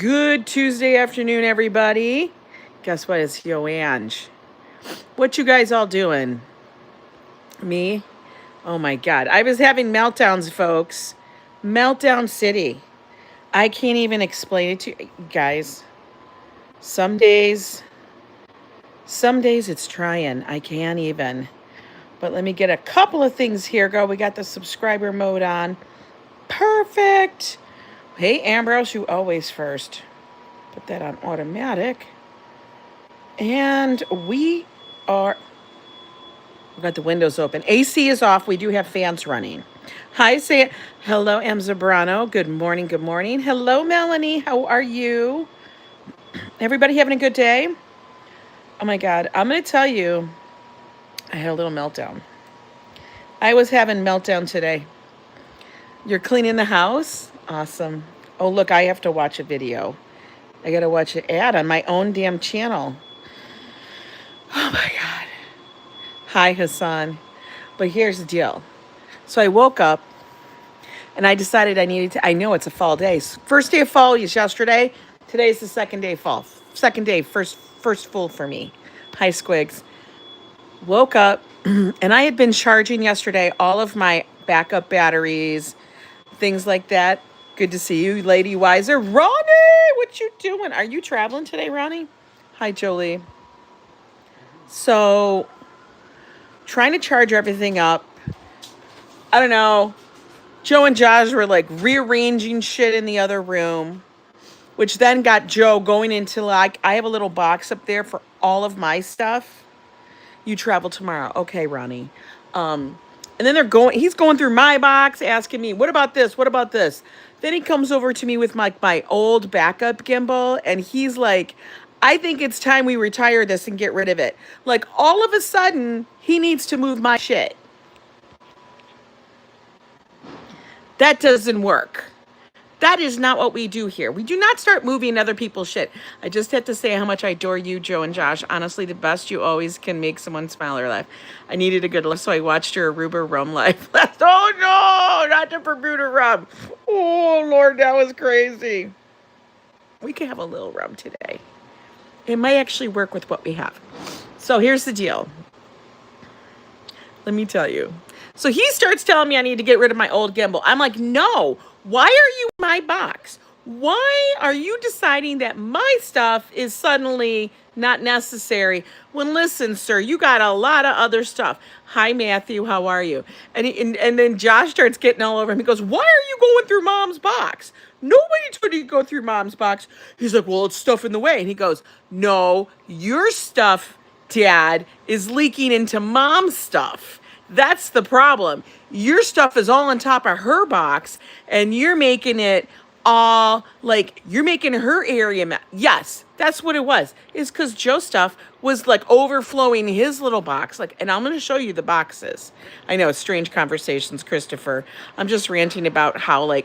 Good Tuesday afternoon, everybody. Guess what? It's Yo Ange. What you guys all doing? Me? Oh my God. I was having meltdowns, folks. Meltdown City. I can't even explain it to you guys. Some days it's trying. I can't even. But let me get a couple of things here. We got the subscriber mode on. Perfect. Hey, Ambrose, you always first. Put that on automatic. And we've got the windows open. AC is off. We do have fans running. Hi, hello, M. Zabrano. Good morning. Good morning. Hello, Melanie. How are you? Everybody having a good day? Oh my God. I'm going to tell you, I had a little meltdown. I was having meltdown today. You're cleaning the house? Awesome. Oh, look, I have to watch a video. I got to watch an ad on my own damn channel. Oh my God. Hi, Hassan. But here's the deal. So I woke up and I decided I know it's a fall day. First day of fall is yesterday. Today's the second day of fall. Second day, first full for me. Hi, Squigs. Woke up and I had been charging yesterday all of my backup batteries, things like that. Good to see you, LadyWiser. Ronnie, what you doing? Are you traveling today, Ronnie? Hi, Jolie. So, trying to charge everything up. I don't know. Joe and Josh were like rearranging shit in the other room, which then got Joe going into like, I have a little box up there for all of my stuff. You travel tomorrow. Okay, Ronnie. And then he's going through my box, asking me, what about this? What about this? Then he comes over to me with my old backup gimbal, and he's like, I think it's time we retire this and get rid of it. Like, all of a sudden, he needs to move my shit. That doesn't work. That is not what we do here. We do not start moving other people's shit. I just have to say how much I adore you, Joe and Josh. Honestly, the best. You always can make someone smile or laugh. I needed a good laugh, so I watched your Aruba rum live. Oh, no, not the Bermuda rum. Oh, Lord, that was crazy. We could have a little rum today. It might actually work with what we have. So here's the deal. Let me tell you. So he starts telling me I need to get rid of my old gimbal. I'm like, no. Why are you in my box? Why are you deciding that my stuff is suddenly not necessary when, listen, sir, you got a lot of other stuff. Hi, Matthew. How are you? And then Josh starts getting all over him. He goes, why are you going through mom's box? Nobody told you to go through mom's box. He's like, well, it's stuff in the way. And he goes, no, your stuff, Dad, is leaking into mom's stuff. That's the problem. Your stuff is all on top of her box, and you're making it all like you're making her area. Yes, that's what it was. It's because Joe's stuff was like overflowing his little box. Like, and I'm going to show you the boxes. I know, strange conversations, Christopher. I'm just ranting about how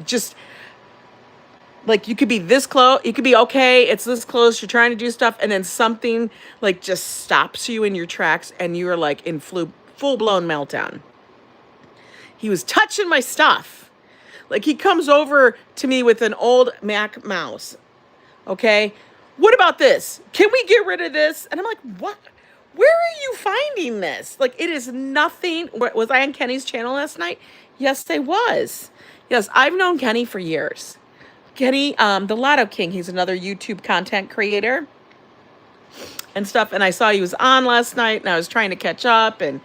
just like you could be this close. You could be okay. It's this close. You're trying to do stuff, and then something like just stops you in your tracks, and you're like in full-blown meltdown. He was touching my stuff. Like, he comes over to me with an old Mac mouse. Okay? What about this? Can we get rid of this? And I'm like, what? Where are you finding this? Like, it is nothing. Was I on Kenny's channel last night? Yes, I was. Yes, I've known Kenny for years. Kenny, the Lotto King, he's another YouTube content creator and stuff. And I saw he was on last night, and I was trying to catch up and,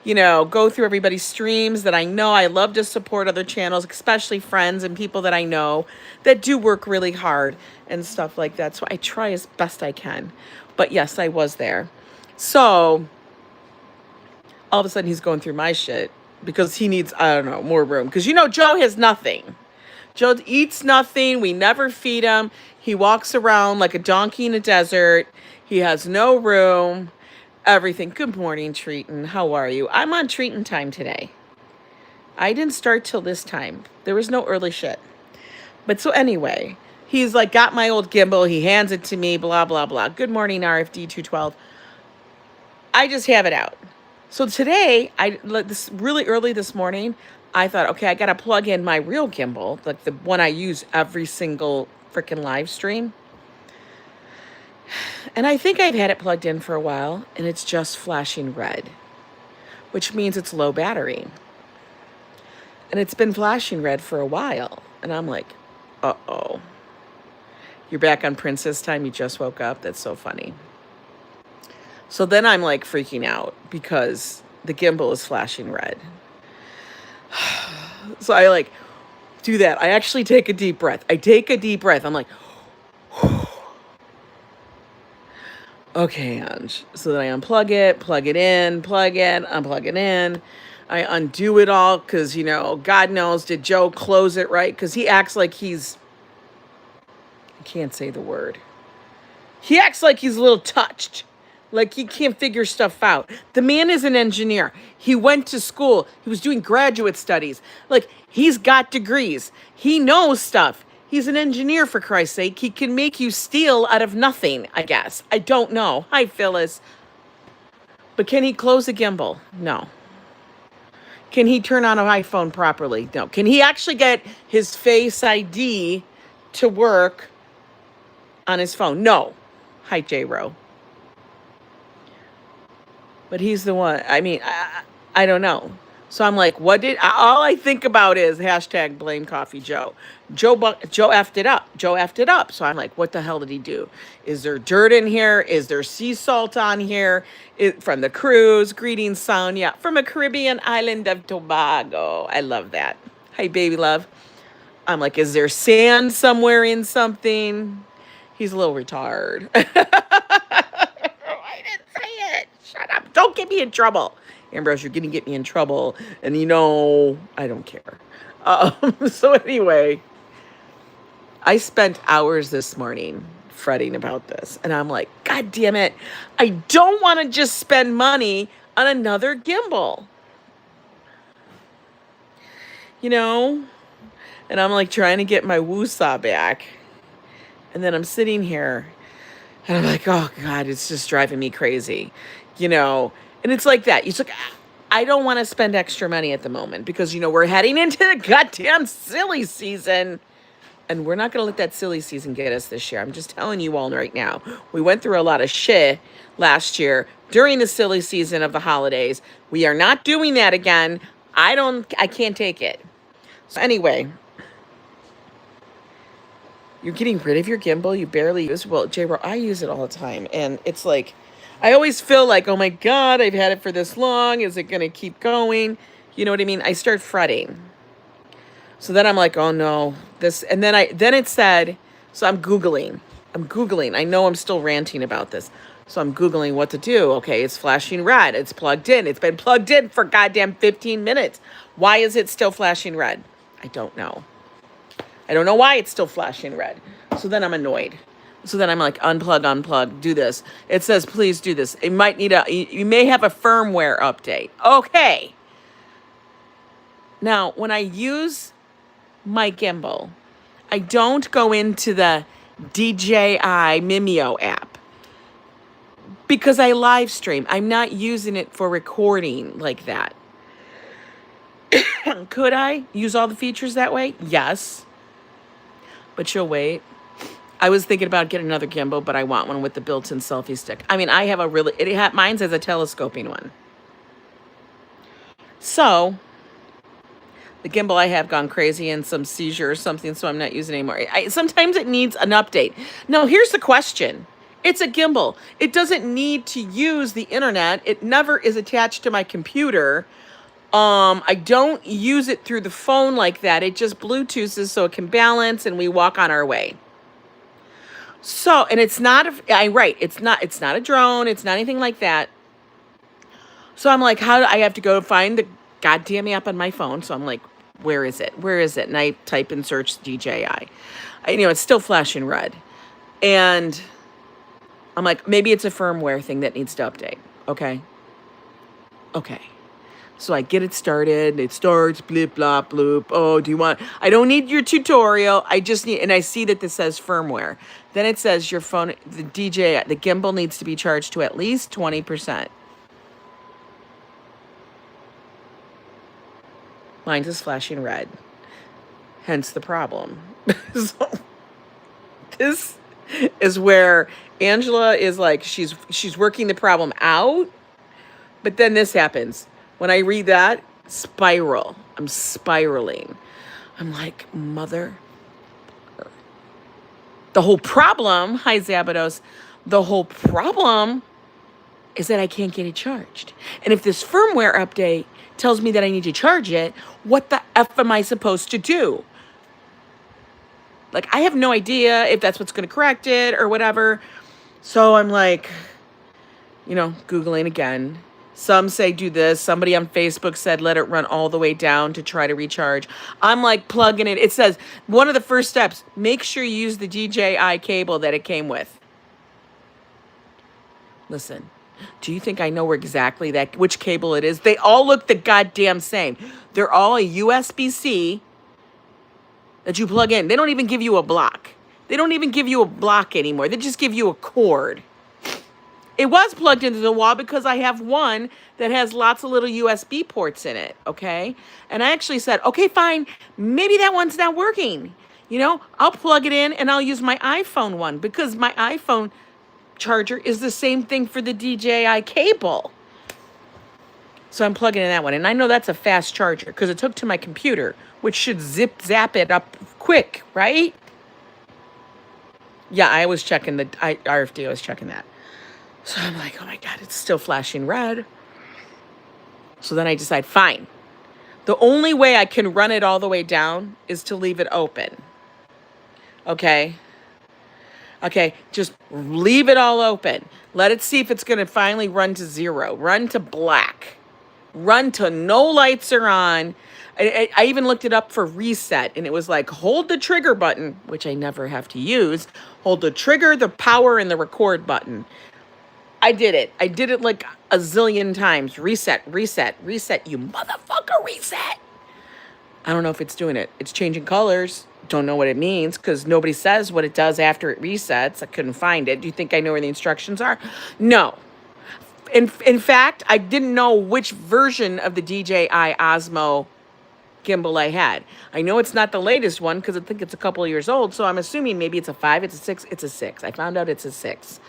go through everybody's streams that I know. I love to support other channels, especially friends and people that I know that do work really hard and stuff like that. So I try as best I can. But yes, I was there. So all of a sudden he's going through my shit because he needs, I don't know, more room. Because, Joe has nothing. Joe eats nothing. We never feed him. He walks around like a donkey in a desert. He has no room. Everything. Good morning, Treaton. How are you? I'm on Treaton time today. I didn't start till this time. There was no early shit. But so anyway, he's like got my old gimbal. He hands it to me, blah, blah, blah. Good morning, RFD 212. I just have it out. So today, this really early this morning, I thought, okay, I got to plug in my real gimbal, like the one I use every single freaking live stream. And I think I've had it plugged in for a while, and it's just flashing red, which means it's low battery. And it's been flashing red for a while. And I'm like, uh-oh. You're back on princess time. You just woke up. That's so funny. So then I'm like freaking out because the gimbal is flashing red. So I like do that. I actually take a deep breath. I'm like, okay, Ange. So then I unplug it, plug it in, plug it, unplug it in. I undo it all because, you know, God knows, did Joe close it right? Because he acts like he's, I can't say the word. He acts like he's a little touched. Like he can't figure stuff out. The man is an engineer. He went to school. He was doing graduate studies. Like he's got degrees. He knows stuff. He's an engineer, for Christ's sake. He can make you steal out of nothing, I guess. I don't know. Hi, Phyllis. But can he close a gimbal? No. Can he turn on an iPhone properly? No. Can he actually get his Face ID to work on his phone? No. Hi, J-Ro. But he's the one. I mean, I don't know. So I'm like, all I think about is hashtag blame Coffee Joe. Joe effed it up. Joe effed it up. So I'm like, what the hell did he do? Is there dirt in here? Is there sea salt on here? From the cruise. Greetings, Sonia. From a Caribbean island of Tobago. I love that. Hi, baby love. I'm like, is there sand somewhere in something? He's a little retard. I didn't say it. Shut up. Don't get me in trouble. Ambrose, you're going to get me in trouble. And you know, I don't care. So anyway, I spent hours this morning fretting about this. And I'm like, God damn it. I don't want to just spend money on another gimbal. You know? And I'm like trying to get my woo-saw back. And then I'm sitting here and I'm like, oh God, it's just driving me crazy. You know? And it's like that. It's like, I don't want to spend extra money at the moment because, you know, we're heading into the goddamn silly season. And we're not going to let that silly season get us this year. I'm just telling you all right now. We went through a lot of shit last year during the silly season of the holidays. We are not doing that again. I can't take it. So anyway, you're getting rid of your gimbal. You barely use it. Well, J-Ro, I use it all the time. And it's like, I always feel like, oh my God, I've had it for this long. Is it going to keep going? You know what I mean? I start fretting. So then I'm like, oh no, this, and then it said, so I'm Googling. I know I'm still ranting about this. So I'm Googling what to do. Okay, it's flashing red. It's plugged in. It's been plugged in for goddamn 15 minutes. Why is it still flashing red? I don't know. I don't know why it's still flashing red. So then I'm annoyed. So then I'm like, unplug, do this. It says, please do this. You may have a firmware update. Okay. Now, when I use my gimbal, I don't go into the DJI Mimeo app because I live stream. I'm not using it for recording like that. Could I use all the features that way? Yes. But you'll wait. I was thinking about getting another gimbal, but I want one with the built-in selfie stick. I mean, I have mine's as a telescoping one. So the gimbal I have gone crazy and some seizure or something, so I'm not using it anymore. Sometimes it needs an update. Now, here's the question. It's a gimbal. It doesn't need to use the internet. It never is attached to my computer. I don't use it through the phone like that. It just Bluetoothes so it can balance and we walk on our way. So, and it's not it's not a drone. It's not anything like that. So I'm like, I have to go find the goddamn app on my phone. So I'm like, where is it? And I type and search DJI. It's still flashing red. And I'm like, maybe it's a firmware thing that needs to update. Okay. So I get it started. It starts, blip, blop, bloop. Oh, I don't need your tutorial. I just need, and I see that this says firmware. Then it says your phone, the gimbal needs to be charged to at least 20%. Mine is flashing red. Hence the problem. So This is where Angela is like, she's working the problem out. But then this happens. When I read that, spiral. I'm spiraling. I'm like, mother. The whole problem, hi Szabados, the whole problem is that I can't get it charged. And if this firmware update tells me that I need to charge it, what the F am I supposed to do? Like, I have no idea if that's what's going to correct it or whatever. So I'm like, Googling again. Some say do this. Somebody on Facebook said let it run all the way down to try to recharge. I'm like plugging it. It says one of the first steps, make sure you use the DJI cable that it came with. Listen, do you think I know exactly which cable it is? They all look the goddamn same. They're all a USB-C that you plug in. They don't even give you a block. They don't even give you a block anymore. They just give you a cord. It was plugged into the wall because I have one that has lots of little USB ports in it, okay? And I actually said, okay, fine, maybe that one's not working. I'll plug it in and I'll use my iPhone one because my iPhone charger is the same thing for the DJI cable. So I'm plugging in that one. And I know that's a fast charger because it took to my computer, which should zap it up quick, right? Yeah, I was checking the RFD. I was checking that. So I'm like, oh my God, it's still flashing red. So then I decide, fine. The only way I can run it all the way down is to leave it open. Okay, just leave it all open. Let it see if it's going to finally run to 0, run to black, run to no lights are on. I even looked it up for reset, and it was like, hold the trigger button, which I never have to use. Hold the trigger, the power, and the record button. I did it. I did it like a zillion times. Reset, you motherfucker, reset. I don't know if it's doing it. It's changing colors. Don't know what it means because nobody says what it does after it resets. I couldn't find it. Do you think I know where the instructions are? No. In fact, I didn't know which version of the DJI Osmo gimbal I had. I know it's not the latest one because I think it's a couple of years old. So I'm assuming maybe it's a 5, it's a 6, it's a 6. I found out it's a 6.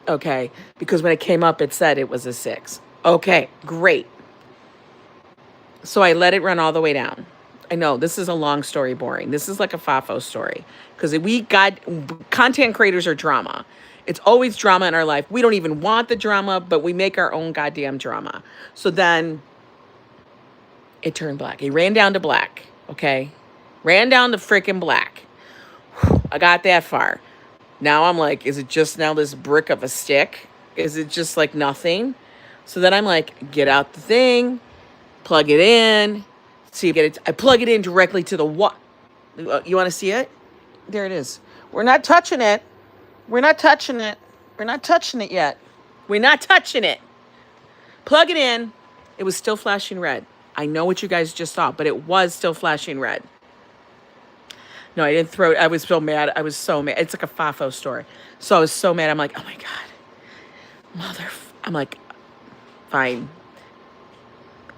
Okay, because when it came up, it said it was a 6. Okay, great. So I let it run all the way down. I know this is a long story, boring. This is like a FAFO story because content creators are drama. It's always drama in our life. We don't even want the drama, but we make our own goddamn drama. So then it turned black. It ran down to black, okay? Ran down to freaking black. I got that far. Now I'm like, is it just now this brick of a stick? Is it just like nothing? So then I'm like, get out the thing, plug it in, see if you get it. I plug it in directly to the wall. You want to see it? There it is. We're not touching it. We're not touching it. We're not touching it yet. We're not touching it. Plug it in. It was still flashing red. I know what you guys just saw, but it was still flashing red. No, I didn't throw it. I was so mad. I was so mad. It's like a FAFO story. So I was so mad. I'm like, oh my God. I'm like, fine.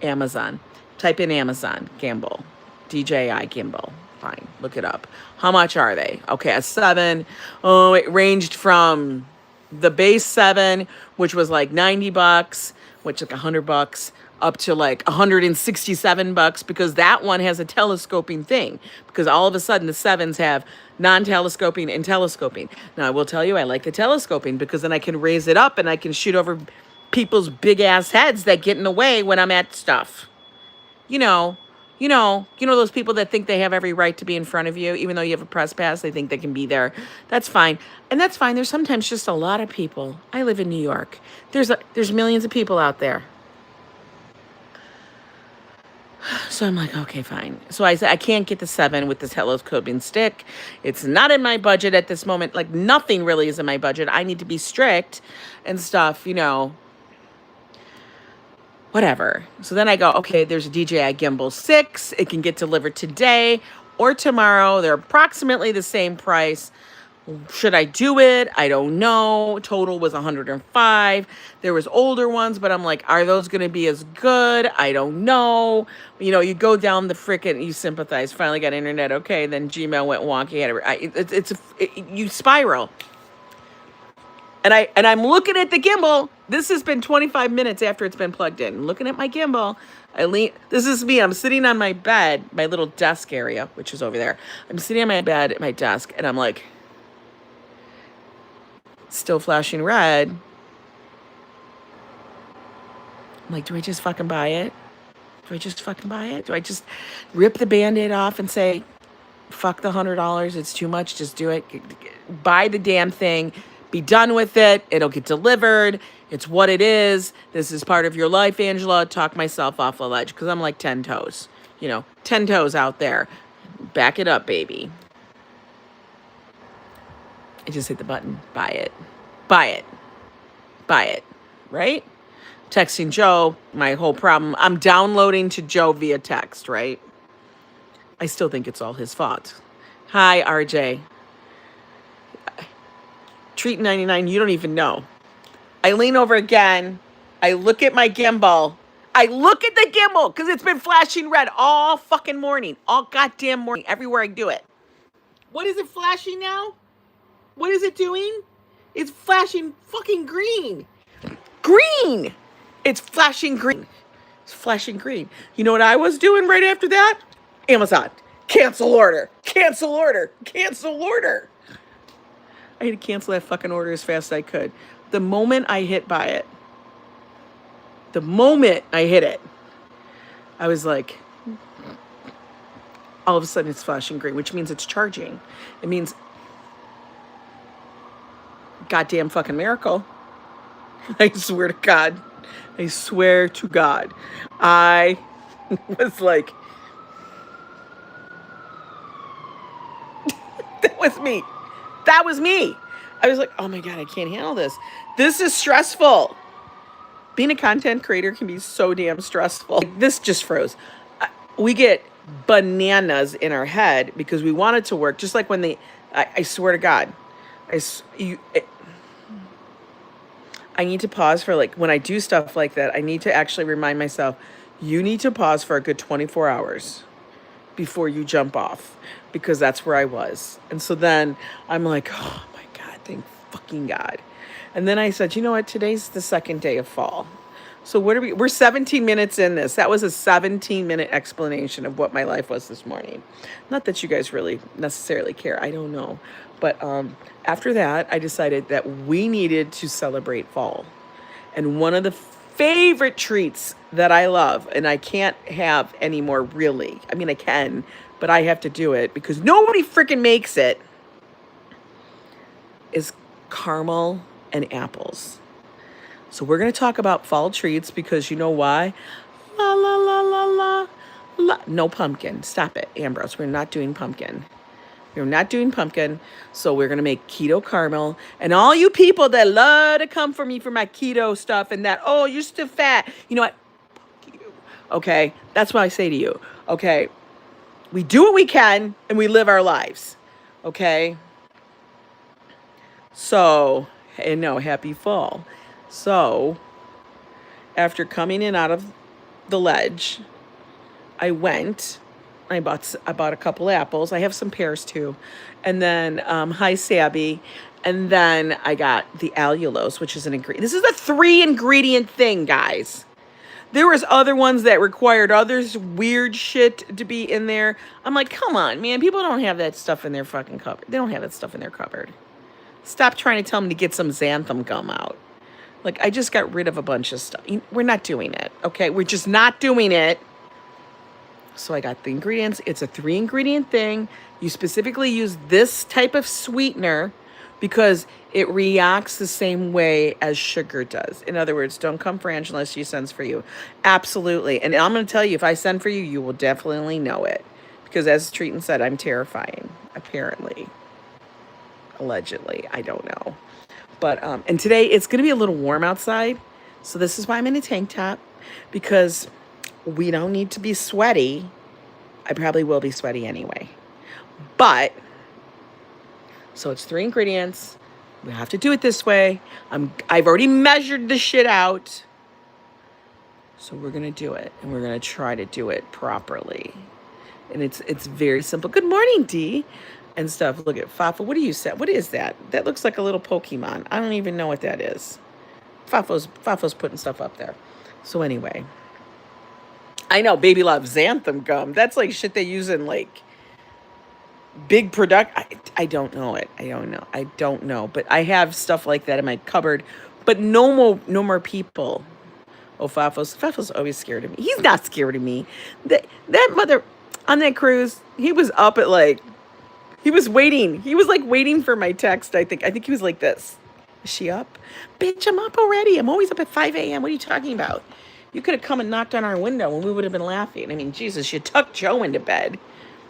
Amazon. Type in Amazon gimbal. DJI gimbal. Fine. Look it up. How much are they? Okay, a 7. Oh, it ranged from the base 7, which was like $90, which like $100, up to like $167 because that one has a telescoping thing because all of a sudden the 7s have non-telescoping and telescoping. Now I will tell you I like the telescoping because then I can raise it up and I can shoot over people's big ass heads that get in the way when I'm at stuff. You know those people that think they have every right to be in front of you, even though you have a press pass, they think they can be there. That's fine. And that's fine. There's sometimes just a lot of people. I live in New York. There's millions of people out there. So I'm like, okay, fine. So I said, I can't get the 7 with the telescoping stick. It's not in my budget at this moment. Like nothing really is in my budget. I need to be strict and stuff, whatever. So then I go, okay, there's a DJI Gimbal 6. It can get delivered today or tomorrow. They're approximately the same price. Should I do it? I don't know. Total was 105. There was older ones, but I'm like, are those going to be as good? I don't know. You know, you go down the frickin', you sympathize. Finally got internet. Okay, then Gmail went wonky. You spiral. And I'm looking at the gimbal. This has been 25 minutes after it's been plugged in. Looking at my gimbal. This is me. I'm sitting on my bed, my little desk area, which is over there. I'm sitting on my bed at my desk, and I'm like, still flashing red. I'm like, do I just fucking buy it? Do I just fucking buy it? Do I just rip the Band-Aid off and say, fuck the $100, it's too much, just do it. Buy the damn thing, be done with it, it'll get delivered, it's what it is, this is part of your life, Angela. Talk myself off the ledge, because I'm like 10 toes, 10 toes out there. Back it up, baby. I just hit the button, buy it, buy it, buy it, right? Texting Joe, my whole problem, I'm downloading to Joe via text, right? I still think it's all his fault. Hi, RJ. Treat 99, you don't even know. I lean over again. I look at my gimbal. I look at the gimbal because it's been flashing red all fucking morning. All goddamn morning, everywhere I do it. What is it flashing now? What is it doing? It's flashing fucking green. Green! It's flashing green. It's flashing green. You know what I was doing right after that? Amazon. Cancel order. Cancel order. Cancel order. I had to cancel that fucking order as fast as I could. The moment I hit buy it, the moment I hit it, I was like, all of a sudden it's flashing green, which means it's charging. It means goddamn fucking miracle. I swear to God. I swear to God. I was like, that was me. That was me. I was like, oh my God, I can't handle this. This is stressful. Being a content creator can be so damn stressful. Like, this just froze. We get bananas in our head because we want it to work. Just like when I swear to God, I need to pause for, like, when I do stuff like that, I need to actually remind myself, you need to pause for a good 24 hours before you jump off, because that's where I was. And so then I'm like, oh my God, thank fucking God. And then I said, you know what? Today's the second day of fall. So we're 17 minutes in this. That was a 17-minute explanation of what my life was this morning. Not that you guys really necessarily care. I don't know. But after that, I decided that we needed to celebrate fall. And one of the favorite treats that I love, and I can't have anymore really. I mean, I can, but I have to do it because nobody freaking makes it, is caramel and apples. So we're going to talk about fall treats because you know why? La, la, la, la, la, la. No pumpkin. Stop it, Ambrose. We're not doing pumpkin. We're not doing pumpkin. So we're going to make keto caramel. And all you people that love to come for me for my keto stuff and that, oh, you're still fat. You know what? Fuck you. Okay? That's what I say to you. Okay? We do what we can and we live our lives. Okay? So, and no, happy fall. So, after coming in out of the ledge, I bought a couple apples. I have some pears too. And then, hi, Sabby. And then I got the allulose, which is an ingredient. This is a 3-ingredient thing, guys. There was other ones that required others weird shit to be in there. I'm like, come on, man. People don't have that stuff in their fucking cupboard. They don't have that stuff in their cupboard. Stop trying to tell them to get some xanthan gum out. Like, I just got rid of a bunch of stuff. We're not doing it, okay? We're just not doing it. So I got the ingredients. It's a 3-ingredient thing. You specifically use this type of sweetener because it reacts the same way as sugar does. In other words, don't come for Angela unless she sends for you. Absolutely. And I'm going to tell you, if I send for you, you will definitely know it. Because as Treaton said, I'm terrifying, apparently. Allegedly. I don't know. But, and today it's going to be a little warm outside. So this is why I'm in a tank top. Because we don't need to be sweaty. I probably will be sweaty anyway. But So it's 3 ingredients. We have to do it this way. I've already measured the shit out. So we're going to do it, and we're going to try to do it properly. And it's very simple. Good morning, Dee, and stuff. Look at Fafa. What do you say? What is that? That looks like a little Pokemon. I don't even know what that is. Fafa's putting stuff up there. So anyway, I know Baby loves xanthan gum. That's like shit they use in like big product. I don't know it. I don't know. But I have stuff like that in my cupboard. But no more people. Oh, Fafa's always scared of me. He's not scared of me. That mother on that cruise, he was up at like, he was waiting. He was like waiting for my text, I think. I think he was like this. Is she up? Bitch, I'm up already. I'm always up at 5 a.m. What are you talking about? You could have come and knocked on our window and we would have been laughing. I mean, Jesus, you tucked Joe into bed.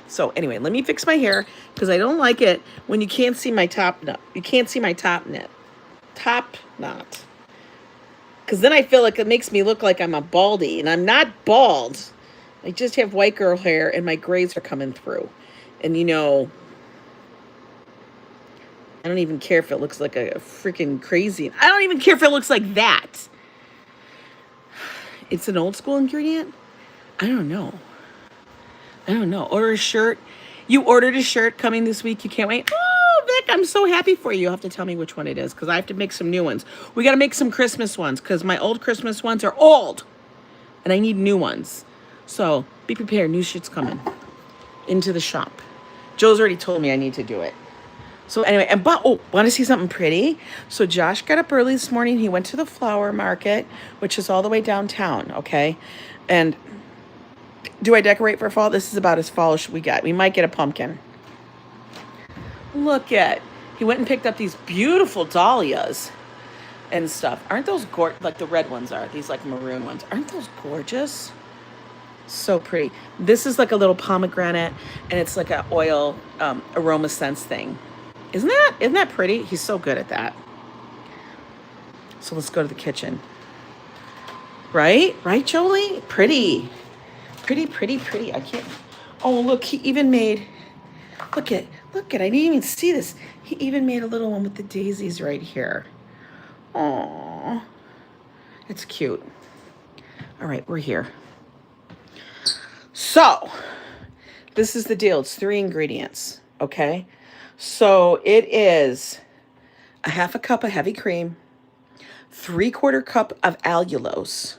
So anyway, let me fix my hair because I don't like it when you can't see my top knot. You can't see my top knot. Because then I feel like it makes me look like I'm a baldy, and I'm not bald. I just have white girl hair, and my grays are coming through. And, you know, I don't even care if it looks like a freaking crazy. I don't even care if it looks like that. It's an old school ingredient? I don't know. Order a shirt. You ordered a shirt coming this week. You can't wait. Oh, Vic, I'm so happy for you. You'll have to tell me which one it is because I have to make some new ones. We got to make some Christmas ones because my old Christmas ones are old and I need new ones. So be prepared. New shit's coming into the shop. Joe's already told me I need to do it. So anyway, want to see something pretty? So Josh got up early this morning. He went to the flower market, which is all the way downtown, okay? And do I decorate for fall? This is about as fall as we got. We might get a pumpkin. Look at, he went and picked up these beautiful dahlias and stuff. Aren't those like the red ones are? These like maroon ones. Aren't those gorgeous? So pretty. This is like a little pomegranate and it's like an oil aroma sense thing. Isn't that pretty? He's so good at that. So let's go to the kitchen. Right, Jolie? Pretty. I can't. Oh, look, he even made, look at, I didn't even see this. He even made a little one with the daisies right here. Aww. It's cute. All right, we're here. So, this is the deal. It's 3 ingredients, okay? So, it is a 1/2 cup of heavy cream, 3/4 cup of allulose,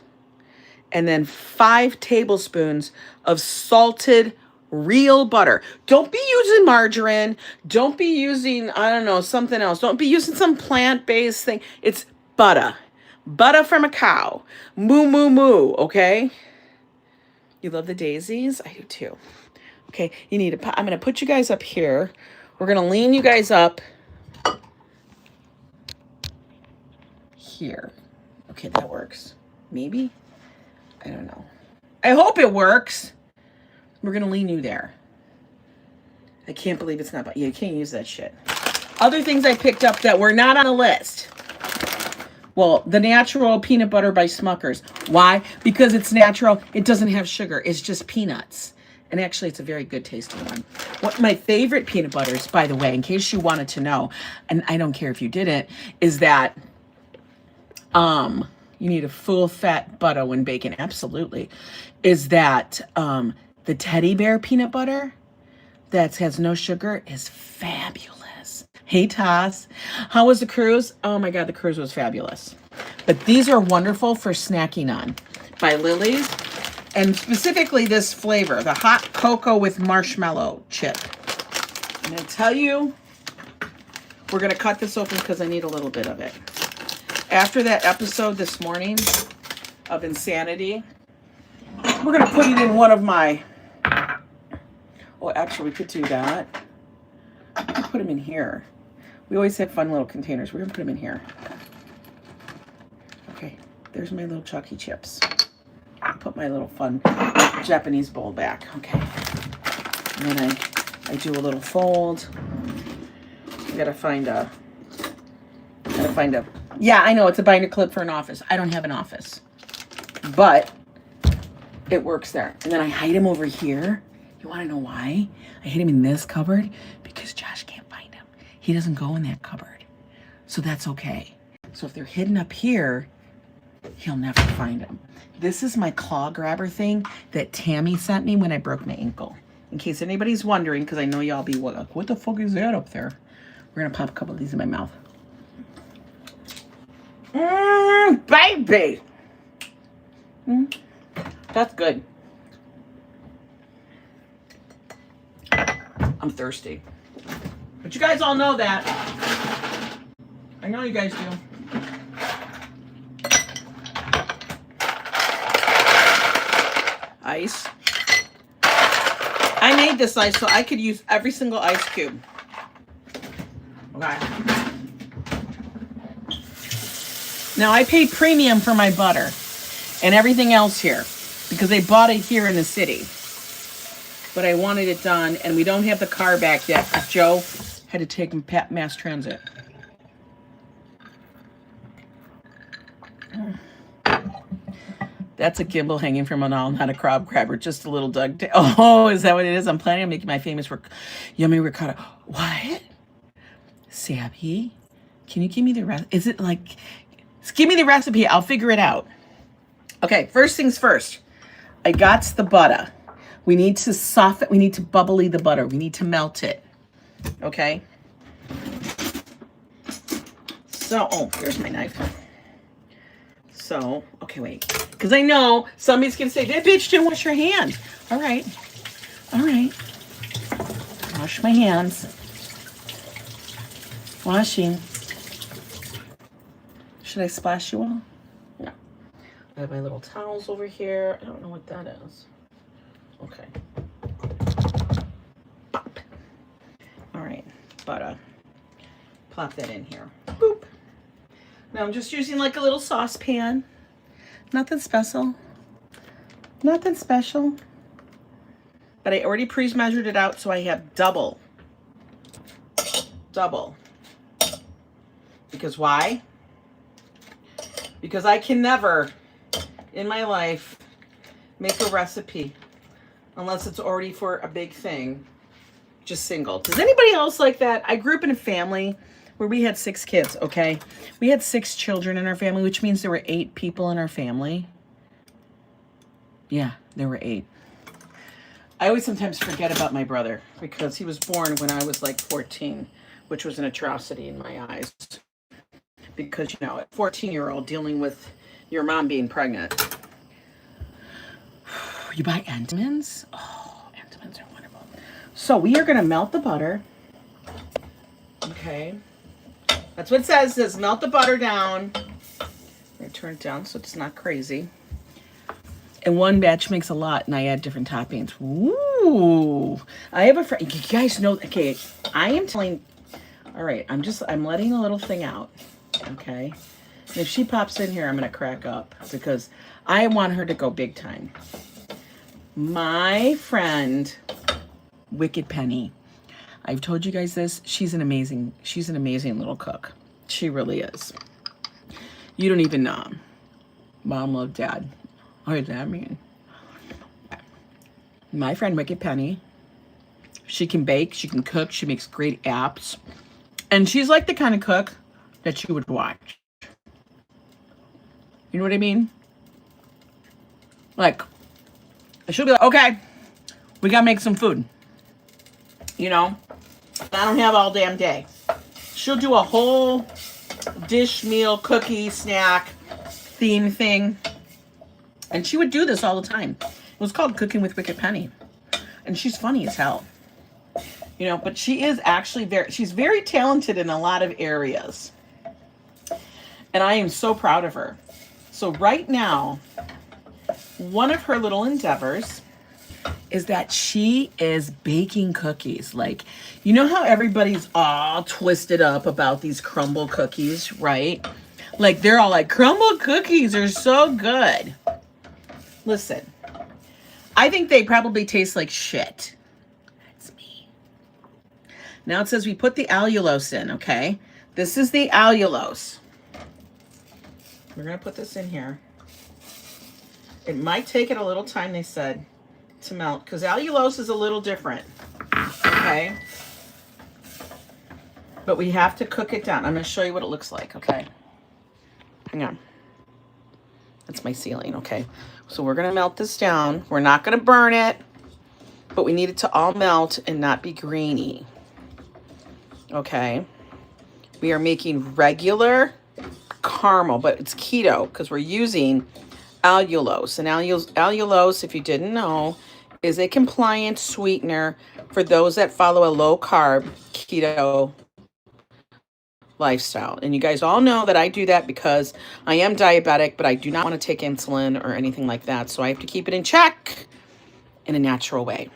and then 5 tablespoons of salted real butter. Don't be using margarine. Don't be using, I don't know, something else. Don't be using some plant-based thing. It's butter. Butter from a cow. Moo, okay? You love the daisies? I do too. Okay, you need to, I'm going to put you guys up here. We're going to lean you guys up here. Okay, that works. Maybe? I don't know. I hope it works. We're going to lean you there. I can't believe it's not, you can't use that shit. Other things I picked up that were not on the list. Well, the natural peanut butter by Smucker's. Why? Because it's natural. It doesn't have sugar. It's just peanuts. And actually, it's a very good tasting one. What my favorite peanut butters, by the way, in case you wanted to know, and I don't care if you didn't, is that you need a full fat butter when baking. Absolutely. Is that the teddy bear peanut butter that has no sugar is fabulous. Hey, Toss. How was the cruise? Oh, my God, the cruise was fabulous. But these are wonderful for snacking on by Lily's. And specifically this flavor, the hot cocoa with marshmallow chip. I'm going to tell you, we're going to cut this open because I need a little bit of it. After that episode this morning of Insanity, we're going to put it in one of my, well, actually, we could do that. We could put them in here. We always have fun little containers. We're going to put them in here. Okay, there's my little Chucky chips. I'll put my little fun Japanese bowl back. Okay. And then I do a little fold. I gotta find a, yeah, I know, it's a binder clip for an office. I don't have an office. But it works there. And then I hide him over here. You want to know why? I hid him in this cupboard because Josh can't find him. he doesn't go in that cupboard. So that's okay. So if they're hidden up here, he'll never find them. This is my claw grabber thing that Tammy sent me when I broke my ankle. In case anybody's wondering, because I know y'all be like, what the fuck is that up there? We're gonna pop a couple of these in my mouth. Baby! That's good. I'm thirsty. But you guys all know that. I know you guys do. Ice. I made this ice so I could use every single ice cube. Okay. Now I paid premium for my butter and everything else here because they bought it here in the city. But I wanted it done, and we don't have the car back yet because Joe had to take mass transit. That's a gimbal hanging from an owl, not a crab grabber, just a little Doug. Oh, is that what it is? I'm planning on making my famous yummy ricotta. What? Sabby, can you give me the rest? Is it like, give me the recipe. I'll figure it out. Okay, first things first. I got the butter. We need to soften, we need to bubbly the butter. We need to melt it. Okay? So, oh, here's my knife. So, okay, wait. Because I know somebody's going to say, that bitch didn't wash her hand. All right. All right. Wash my hands. Washing. Should I splash you all? No. I have my little towels over here. I don't know what that is. Okay. Pop. All right. Butter. Plop that in here. Boop. Now I'm just using like a little saucepan. Nothing special. Nothing special. But I already pre-measured it out, so I have double. Double. Because why? Because I can never, in my life, make a recipe unless it's already for a big thing, just single. Does anybody else like that? I grew up in a family where we had 6 kids, okay? We had 6 children in our family, which means there were 8 people in our family. Yeah, there were 8. I always sometimes forget about my brother because he was born when I was like 14, which was an atrocity in my eyes. Because, you know, a 14-year-old dealing with your mom being pregnant. You buy Entenmann's? Oh, Entenmann's are wonderful. So we are going to melt the butter. Okay. That's what it says. It says melt the butter down. I'm going to turn it down so it's not crazy. And one batch makes a lot, and I add different toppings. Ooh. I have a friend. You guys know, okay, I am telling, all right, I'm letting a little thing out, okay? And if she pops in here, I'm going to crack up because I want her to go big time. My friend, Wicked Penny. I've told you guys this. She's an amazing little cook. She really is. You don't even know. Mom loved dad. What does that mean? My friend Wicked Penny. She can bake. She can cook. She makes great apps. And she's like the kind of cook that you would watch. You know what I mean? Like, she'll be like, okay, we gotta make some food. You know? I don't have all damn day. She'll do a whole dish, meal, cookie, snack, theme thing. And she would do this all the time. It was called Cooking with Wicked Penny. And she's funny as hell. You know, but she is actually she's very talented in a lot of areas. And I am so proud of her. So right now, one of her little endeavors is that she is baking cookies. Like, you know how everybody's all twisted up about these crumble cookies, right? Like, they're all like, crumble cookies are so good. Listen, I think they probably taste like shit. That's me. Now it says we put the allulose in, okay? This is the allulose. We're going to put this in here. It might take it a little time, they said, to melt, because allulose is a little different, okay? But we have to cook it down. I'm going to show you what it looks like, okay? Hang on. That's my ceiling, okay? So we're going to melt this down. We're not going to burn it, but we need it to all melt and not be grainy. Okay? We are making regular caramel, but it's keto because we're using allulose. And allulose, if you didn't know, is a compliant sweetener for those that follow a low-carb keto lifestyle. And you guys all know that I do that because I am diabetic, but I do not want to take insulin or anything like that. So I have to keep it in check in a natural way.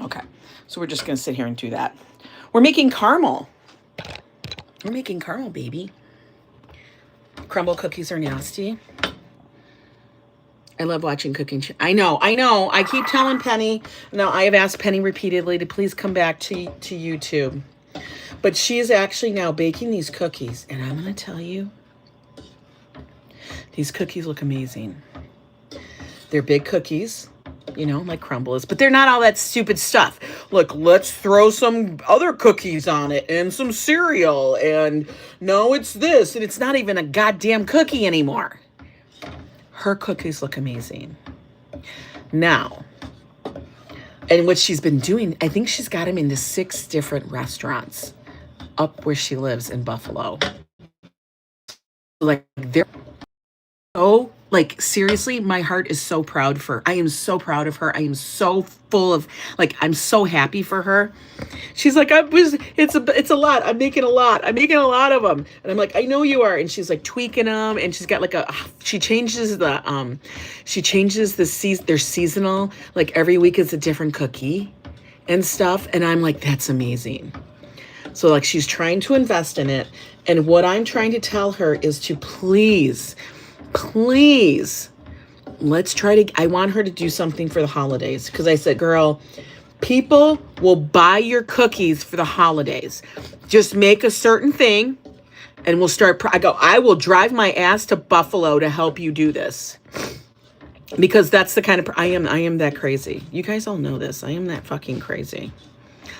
Okay, so we're just going to sit here and do that. We're making caramel. We're making caramel, baby. Crumble cookies are nasty. I love watching cooking. I know. I keep telling Penny. Now, I have asked Penny repeatedly to please come back to YouTube. But she is actually now baking these cookies. And I'm going to tell you, these cookies look amazing. They're big cookies, you know, like crumble is. But they're not all that stupid stuff. Look, let's throw some other cookies on it and some cereal. And no, it's this. And it's not even a goddamn cookie anymore. Her cookies look amazing. Now, and what she's been doing, I think she's got them into 6 different restaurants up where she lives in Buffalo. Like, they're so, like, seriously, my heart is so proud for her. I am so proud of her. I am so full of, like, I'm so happy for her. She's like, it's a lot. I'm making a lot. I'm making a lot of them. And I'm like, I know you are. And she's like tweaking them. And she's got like she changes they're seasonal. Like every week is a different cookie and stuff. And I'm like, that's amazing. So like she's trying to invest in it. And what I'm trying to tell her is to please, let's try to, I want her to do something for the holidays. Because I said, girl, people will buy your cookies for the holidays. Just make a certain thing and we'll start. I will drive my ass to Buffalo to help you do this. Because that's the kind of, I am that crazy. You guys all know this. I am that fucking crazy.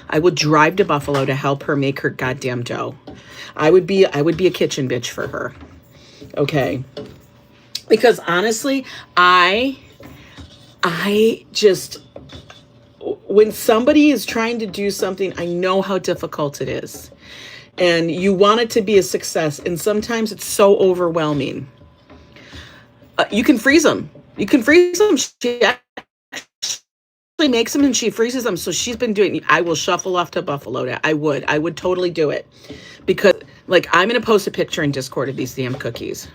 I would drive to Buffalo to help her make her goddamn dough. I would be a kitchen bitch for her. Okay. Because honestly, I just, when somebody is trying to do something, I know how difficult it is. And you want it to be a success. And sometimes it's so overwhelming. You can freeze them. She actually makes them and she freezes them. So she's been doing, I will shuffle off to Buffalo. I would totally do it. Because, like, I'm going to post a picture in Discord of these damn cookies.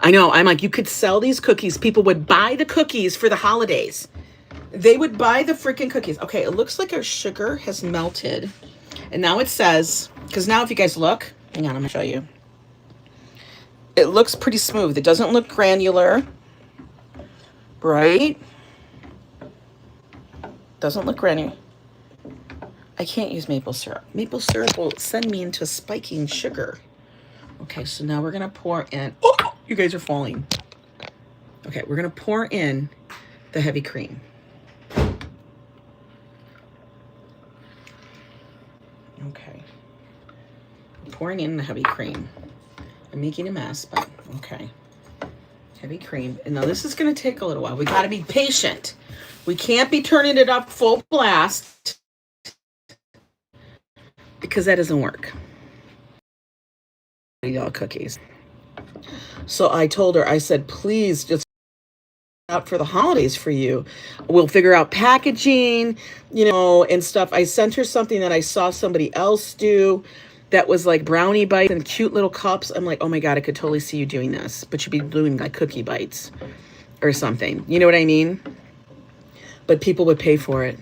I know. I'm like, you could sell these cookies. People would buy the cookies for the holidays. They would buy the freaking cookies. Okay, it looks like our sugar has melted. And now it says, because now if you guys look, hang on, I'm going to show you. It looks pretty smooth. It doesn't look granular, right? Doesn't look granular. I can't use maple syrup. Maple syrup will send me into spiking sugar. Okay, so now we're going to pour in. Oh, you guys are falling. Okay, we're going to pour in the heavy cream. Okay. I'm pouring in the heavy cream. I'm making a mess, but okay. Heavy cream. And now this is going to take a little while. We got to be patient. We can't be turning it up full blast because that doesn't work. Y'all cookies. So I told her, I said, please just out for the holidays for you. We'll figure out packaging, you know, and stuff. I sent her something that I saw somebody else do that was like brownie bites and cute little cups. I'm like, oh my God, I could totally see you doing this, but you'd be doing like cookie bites or something. You know what I mean? But people would pay for it.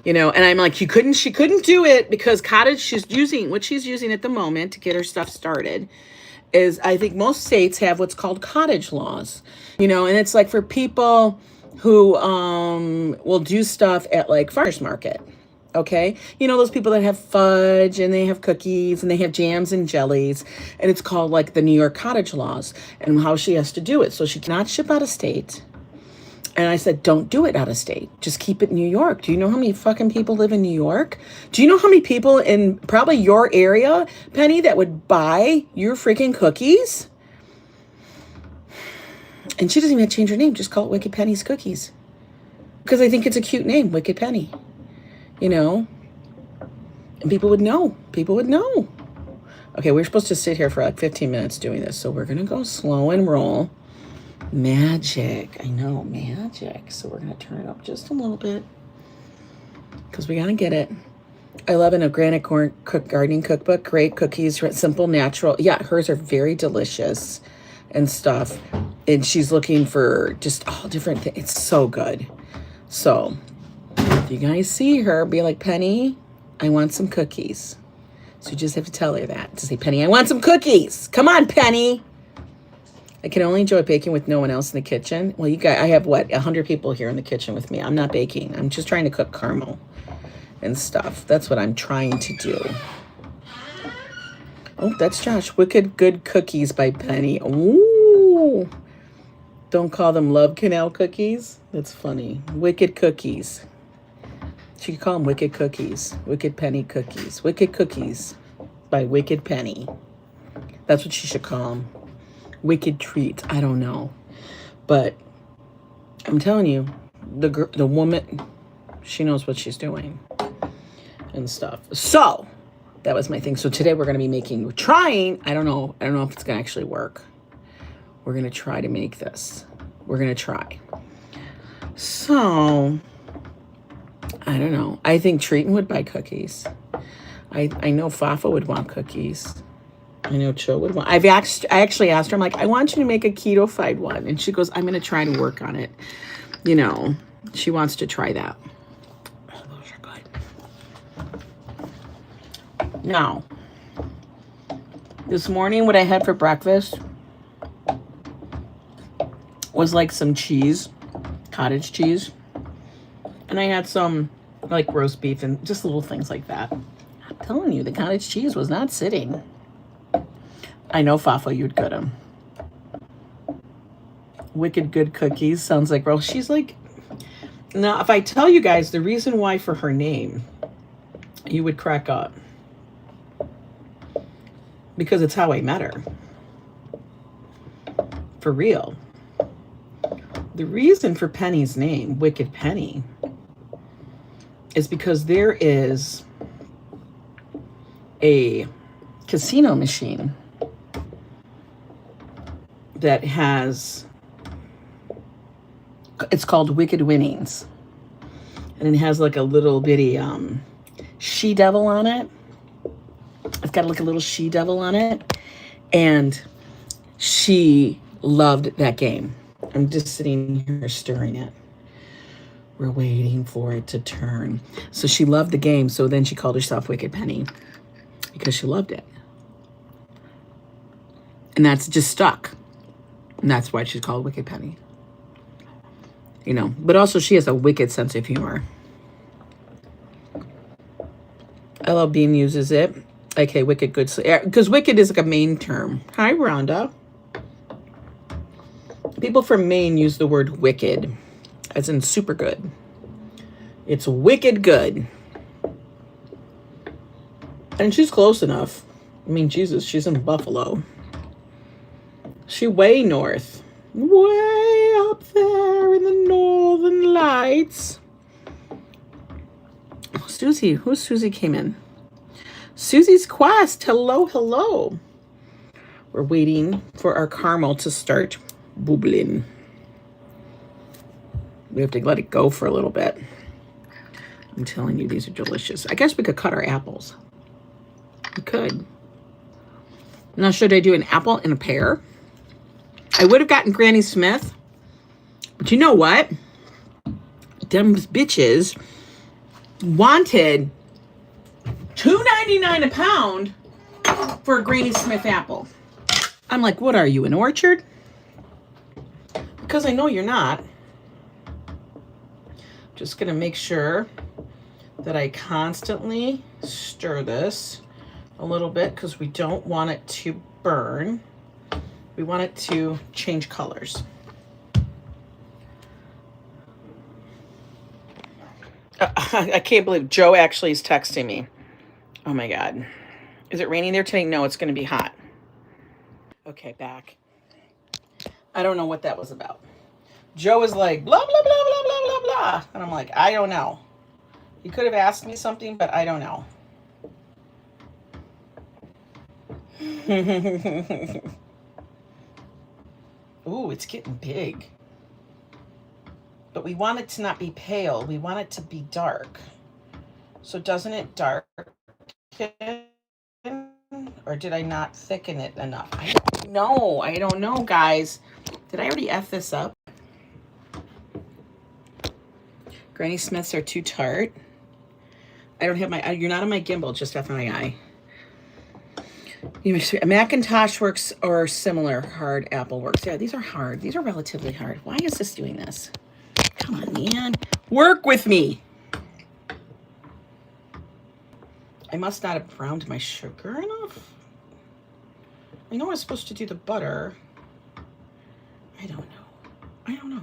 You know, and I'm like, she couldn't do it because she's using at the moment to get her stuff started is, I think most states have what's called cottage laws, you know, and it's like for people who will do stuff at like farmers market. Okay. You know, those people that have fudge and they have cookies and they have jams and jellies, and it's called like the New York cottage laws and how she has to do it. So she cannot ship out of state. And I said, don't do it out of state. Just keep it in New York. Do you know how many fucking people live in New York? Do you know how many people in probably your area, Penny, that would buy your freaking cookies? And she doesn't even change her name. Just call it Wicked Penny's Cookies. Because I think it's a cute name, Wicked Penny. You know? And people would know. People would know. Okay, we're supposed to sit here for like 15 minutes doing this. So we're going to go slow and roll. Magic. I know, magic. So we're going to turn it up just a little bit. Because we got to get it. I love an organic gardening cookbook. Great cookies, simple, natural. Yeah, hers are very delicious and stuff. And she's looking for just all different things. It's so good. So if you guys see her, be like, Penny, I want some cookies. So you just have to tell her that. To say, Penny, I want some cookies. Come on, Penny. I can only enjoy baking with no one else in the kitchen. Well, you guys, I have, 100 people here in the kitchen with me. I'm not baking. I'm just trying to cook caramel and stuff. That's what I'm trying to do. Oh, that's Josh. Wicked Good Cookies by Penny. Ooh. Don't call them Love Canal cookies. That's funny. Wicked Cookies. She could call them Wicked Cookies. Wicked Penny Cookies. Wicked Cookies by Wicked Penny. That's what she should call them. Wicked Treats. I don't know. But I'm telling you, the woman, she knows what she's doing and stuff. So that was my thing. So today we're going to be trying. I don't know if it's going to actually work. We're going to try to make this. We're going to try. So I don't know. I think Treaton would buy cookies. I know Fafa would want cookies. I know Cho would want. I actually asked her, I'm like, I want you to make a keto-fied one. And she goes, I'm going to try to work on it. You know, she wants to try that. Oh, those are good. Now, this morning, what I had for breakfast was like some cheese, cottage cheese. And I had some like roast beef and just little things like that. I'm telling you, the cottage cheese was not sitting. I know, Fafa, you'd get them. Wicked Good Cookies sounds like, well, she's like, now if I tell you guys the reason why for her name, you would crack up. Because it's how I met her. For real. The reason for Penny's name, Wicked Penny, is because there is a casino machine that has, it's called Wicked Winnings. And it has like a little bitty she-devil on it. It's got like a little she-devil on it. And she loved that game. I'm just sitting here stirring it. We're waiting for it to turn. So she loved the game. So then she called herself Wicked Penny because she loved it. And that's just stuck. And that's why she's called Wicked Penny. You know, but also she has a wicked sense of humor. LL Bean uses it. Okay, Wicked Good. Because wicked is like a Maine term. Hi, Rhonda. People from Maine use the word wicked, as in super good. It's wicked good. And she's close enough. I mean, Jesus, she's in Buffalo. She way north. Way up there in the northern lights. Oh, Susie. Who's Susie came in? Susie's Quest. Hello, hello. We're waiting for our caramel to start bubbling. We have to let it go for a little bit. I'm telling you, these are delicious. I guess we could cut our apples. We could. Now, should I do an apple and a pear? I would have gotten Granny Smith. But you know what? Them bitches wanted $2.99 a pound for a Granny Smith apple. I'm like, what are you, an orchard? Because I know you're not. Just going to make sure that I constantly stir this a little bit because we don't want it to burn. We want it to change colors. I can't believe Joe actually is texting me. Oh my God. Is it raining there today? No, it's going to be hot. Okay, back. I don't know what that was about. Joe is like, blah, blah, blah, blah, blah, blah, blah. And I'm like, I don't know. You could have asked me something, but I don't know. Ooh, it's getting big. But we want it to not be pale. We want it to be dark. So doesn't it darken? Or did I not thicken it enough? I don't know, guys. Did I already F this up? Granny Smiths are too tart. I don't have my, you're not on my gimbal, just FYI. Macintosh works or similar. Hard Apple works. Yeah, these are hard. These are relatively hard. Why is this doing this? Come on, man. Work with me. I must not have browned my sugar enough. I know I was supposed to do the butter. I don't know.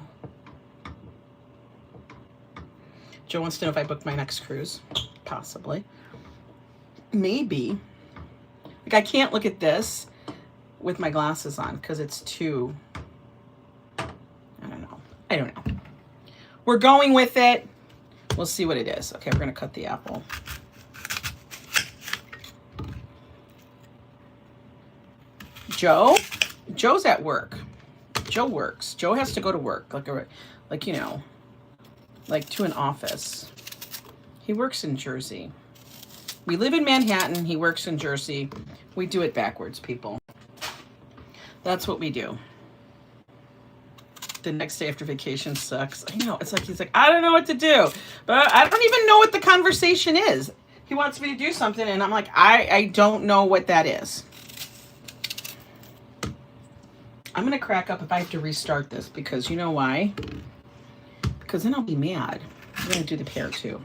Joe wants to know if I booked my next cruise. Possibly. Maybe. Like, I can't look at this with my glasses on because it's too, I don't know. We're going with it. We'll see what it is. Okay, we're going to cut the apple. Joe's at work. Joe works. Joe has to go to work, like you know, like to an office. He works in Jersey. We live in Manhattan. He works in Jersey. We do it backwards, people. That's what we do. The next day after vacation sucks. I know. It's like he's like, I don't know what to do, but I don't even know what the conversation is. He wants me to do something, and I'm like, I don't know what that is. I'm going to crack up if I have to restart this because you know why? Because then I'll be mad. I'm going to do the pear too.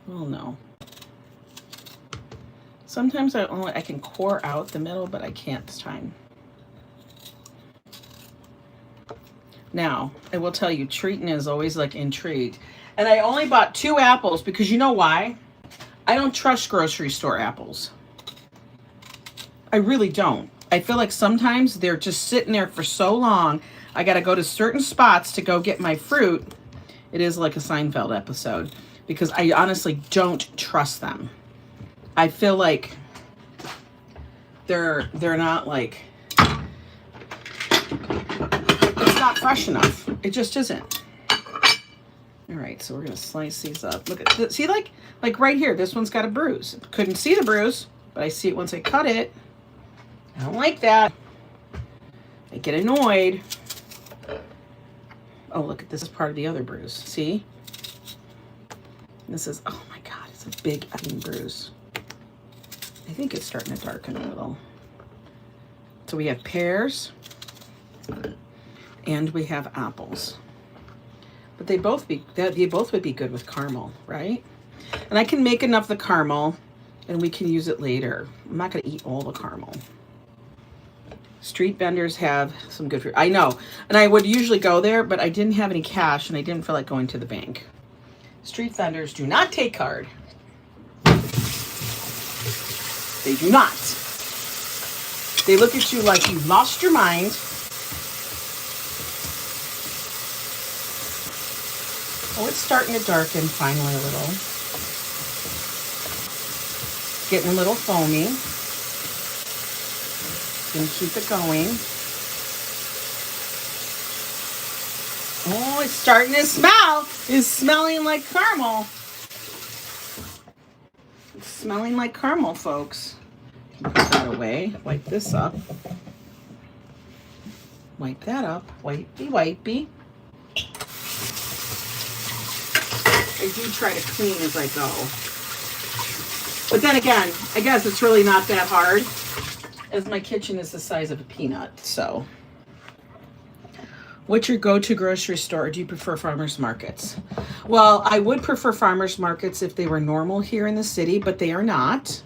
Well, no. Sometimes I can core out the middle, but I can't this time. Now, I will tell you, treating is always like intrigued. And I only bought 2 apples because you know why? I don't trust grocery store apples. I really don't. I feel like sometimes they're just sitting there for so long. I got to go to certain spots to go get my fruit. It is like a Seinfeld episode because I honestly don't trust them. I feel like they're not like, it's not fresh enough. It just isn't. All right, so we're gonna slice these up. Look at this. See, like right here, this one's got a bruise. Couldn't see the bruise, but I see it once I cut it. I don't like that. I get annoyed. Oh, look at this is part of the other bruise. See? This is, oh my God, it's a big effing bruise. I think it's starting to darken a little. So we have pears and we have apples. But they both would be good with caramel, right? And I can make enough of the caramel and we can use it later. I'm not going to eat all the caramel. Street vendors have some good fruit. I know. And I would usually go there, but I didn't have any cash and I didn't feel like going to the bank. Street vendors do not take card. They do not. They look at you like you've lost your mind. Oh, it's starting to darken finally a little. Getting a little foamy. Gonna keep it going. Oh, it's starting to smell. It's smelling like caramel. It's smelling like caramel, folks. Put that away. Wipe this up. Wipe that up. Wipey, wipey. I do try to clean as I go. But then again, I guess it's really not that hard, as my kitchen is the size of a peanut, so. What's your go-to grocery store? Or do you prefer farmers markets? Well, I would prefer farmers markets if they were normal here in the city, but they are not.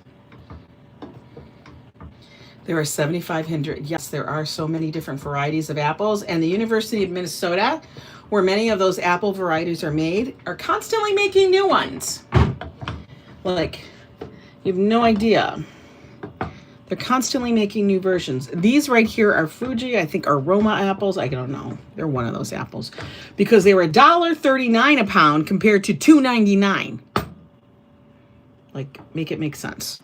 There are 7,500. Yes, there are so many different varieties of apples. And the University of Minnesota, where many of those apple varieties are made, are constantly making new ones. Like, you have no idea. They're constantly making new versions. These right here are Fuji, I think are Roma apples. I don't know. They're one of those apples. Because they were $1.39 a pound compared to $2.99. Like, make it make sense.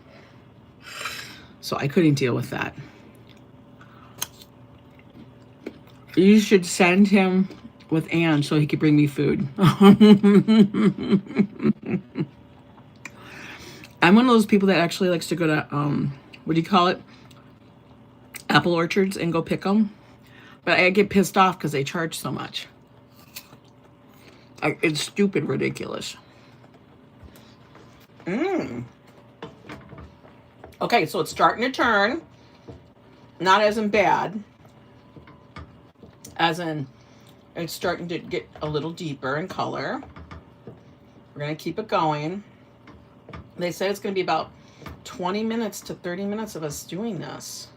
So I couldn't deal with that. You should send him with Anne so he could bring me food. I'm one of those people that actually likes to go to, what do you call it? Apple orchards and go pick them. But I get pissed off because they charge so much. It's stupid ridiculous. Okay, so it's starting to turn. Not as in bad. As in, it's starting to get a little deeper in color. We're going to keep it going. They said it's going to be about 20 minutes to 30 minutes of us doing this.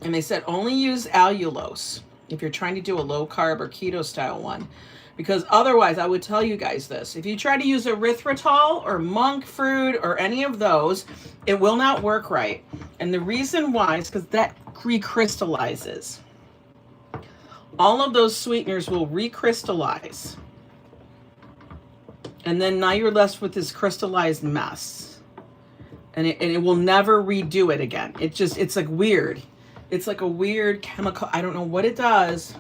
And they said only use allulose if you're trying to do a low carb or keto style one. Because otherwise, I would tell you guys this. If you try to use erythritol or monk fruit or any of those, it will not work right. And the reason why is because that recrystallizes. All of those sweeteners will recrystallize. And then now you're left with this crystallized mess. And it will never redo it again. It's like weird. It's like a weird chemical. I don't know what it does.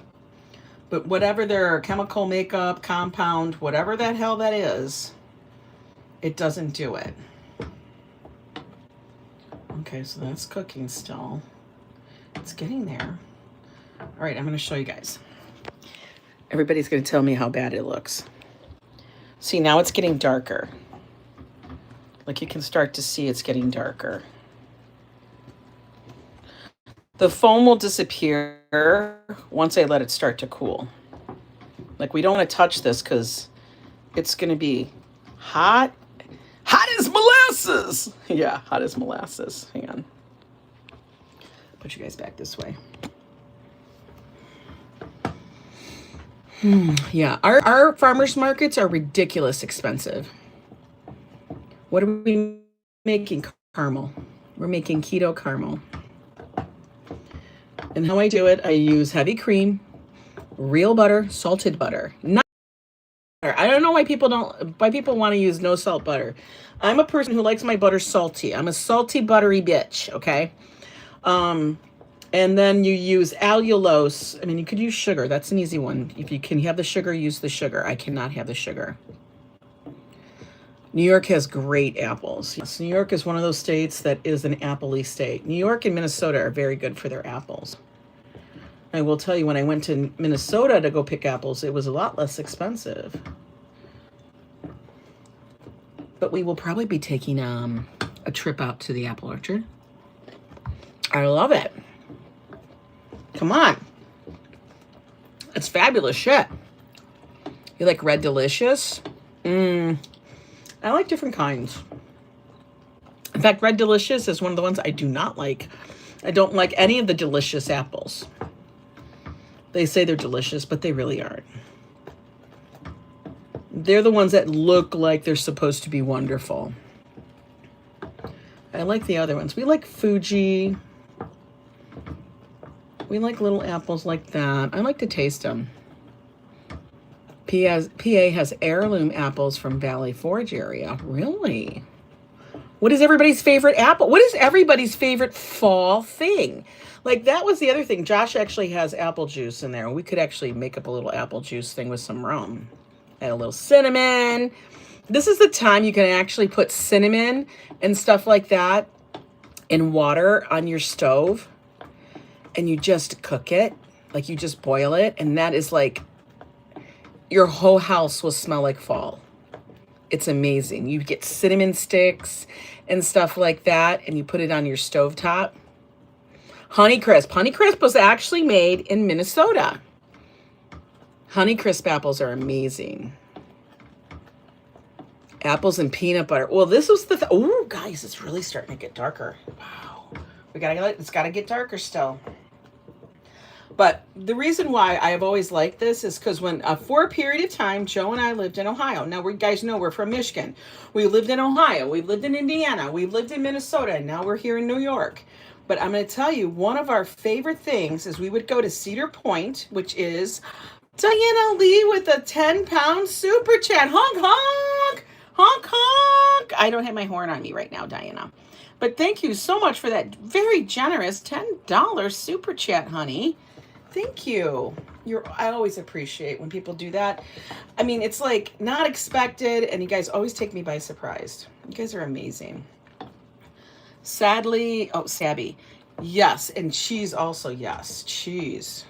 But whatever their chemical makeup, compound, whatever that hell that is, it doesn't do it. Okay, so that's cooking still. It's getting there. All right, I'm going to show you guys. Everybody's going to tell me how bad it looks. See, now it's getting darker. Like you can start to see it's getting darker. The foam will disappear once I let it start to cool. Like we don't want to touch this because it's going to be hot. Hot as molasses. Yeah, hot as molasses. Hang on. Put you guys back this way. Yeah, our farmers markets are ridiculous expensive. What are we making? Caramel. We're making keto caramel. And how I do it, I use heavy cream, real butter, salted butter. Not butter. I don't know why people want to use no salt butter. I'm a person who likes my butter salty. I'm a salty, buttery bitch, okay? And then you use allulose. I mean, you could use sugar. That's an easy one. If you can have the sugar, use the sugar. I cannot have the sugar. New York has great apples. Yes, New York is one of those states that is an apple-y state. New York and Minnesota are very good for their apples. I will tell you, when I went to Minnesota to go pick apples, it was a lot less expensive. But we will probably be taking a trip out to the apple orchard. I love it. Come on. It's fabulous shit. You like Red Delicious? I like different kinds. In fact, Red Delicious is one of the ones I do not like. I don't like any of the delicious apples. They say they're delicious, but they really aren't. They're the ones that look like they're supposed to be wonderful. I like the other ones. We like Fuji. We like little apples like that. I like to taste them. PA has heirloom apples from Valley Forge area. Really? What is everybody's favorite apple? What is everybody's favorite fall thing? Like, that was the other thing. Josh actually has apple juice in there. We could actually make up a little apple juice thing with some rum. Add a little cinnamon. This is the time you can actually put cinnamon and stuff like that in water on your stove. And you just cook it. Like, you just boil it. And that is like... your whole house will smell like fall. It's amazing. You get cinnamon sticks and stuff like that, and you put it on your stovetop. Honeycrisp. Honeycrisp was actually made in Minnesota. Honeycrisp apples are amazing. Apples and peanut butter. Well, this was the... oh, guys, it's really starting to get darker. Wow. It's gotta get darker still. But the reason why I have always liked this is because for a period of time, Joe and I lived in Ohio. Now, we guys know we're from Michigan. We lived in Ohio. We've lived in Indiana. We've lived in Minnesota. And now we're here in New York. But I'm going to tell you, one of our favorite things is we would go to Cedar Point, which is Diana Lee with a 10-pound super chat. Honk, honk, honk, honk. I don't have my horn on me right now, Diana. But thank you so much for that very generous $10 super chat, honey. Thank you. I always appreciate when people do that. I mean, it's like not expected, and you guys always take me by surprise. You guys are amazing. Sadly, Sabby. Yes, and cheese also, yes. Cheese.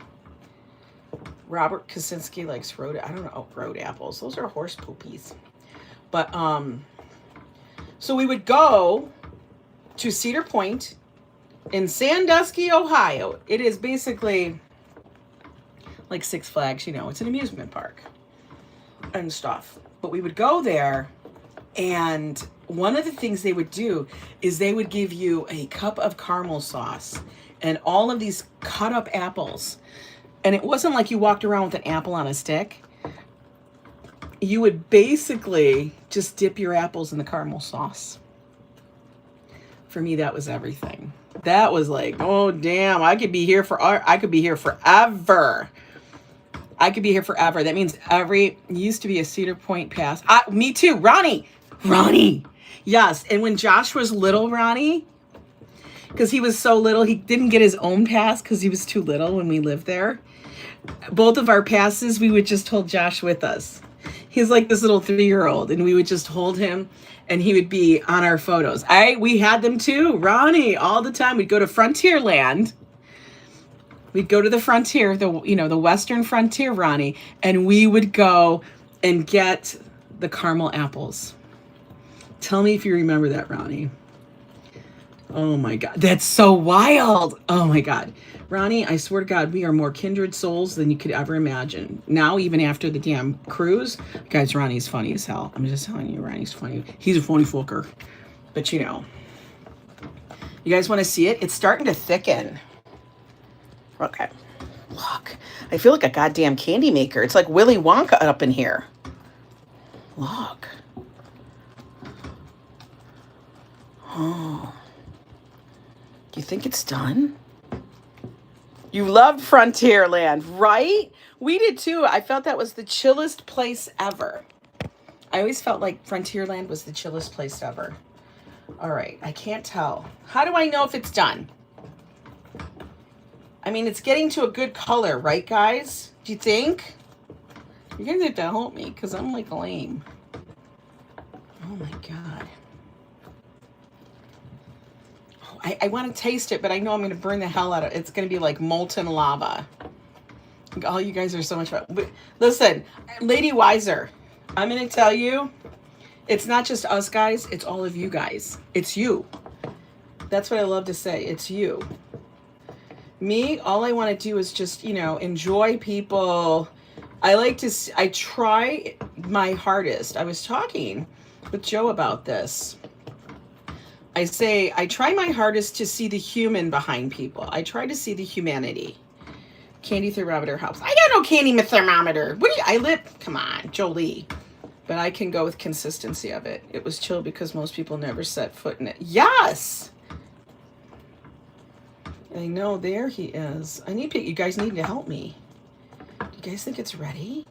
Robert Kosinski likes road apples. Those are horse poopies. But so we would go to Cedar Point in Sandusky, Ohio. It is basically like Six Flags, it's an amusement park and stuff. But we would go there, and one of the things they would do is they would give you a cup of caramel sauce and all of these cut up apples. And it wasn't like you walked around with an apple on a stick. You would basically just dip your apples in the caramel sauce. For me, that was everything. That was like, oh damn, I could be here forever. I could be here forever. That means used to be a Cedar Point pass. Me too, Ronnie. Yes, and when Josh was little, Ronnie, because he was so little, he didn't get his own pass because he was too little when we lived there. Both of our passes, we would just hold Josh with us. He's like this little 3-year-old, and we would just hold him, and he would be on our photos. We had them too, Ronnie, all the time. We'd go to Frontierland. We'd go to the frontier, the Western frontier, Ronnie, and we would go and get the caramel apples. Tell me if you remember that, Ronnie. Oh my God, that's so wild. Oh my God. Ronnie, I swear to God, we are more kindred souls than you could ever imagine. Now, even after the damn cruise, guys, Ronnie's funny as hell. I'm just telling you, Ronnie's funny. He's a funny fucker. But you guys want to see it? It's starting to thicken. Okay. Look, I feel like a goddamn candy maker. It's like Willy Wonka up in here. Look. Oh. Do you think it's done? You loved Frontierland, right? We did too. I felt that was the chillest place ever. I always felt like Frontierland was the chillest place ever. All right, I can't tell. How do I know if it's done? I mean, it's getting to a good color, right, guys? Do you think? You're going to have to help me because I'm like lame. Oh, my God. Oh, I want to taste it, but I know I'm going to burn the hell out of it. It's going to be like molten lava. All you guys are so much fun. But listen, LadyWiser, I'm going to tell you, it's not just us guys. It's all of you guys. It's you. That's what I love to say. It's you. Me, all I want to do is just, enjoy people. I try my hardest. I was talking with Joe about this. I try my hardest to see the human behind people. I try to see the humanity. Candy thermometer helps. I got no candy thermometer. Come on, Jolie. But I can go with consistency of it. It was chill because most people never set foot in it. Yes! I know, there he is. You guys need to help me. Do you guys think it's ready?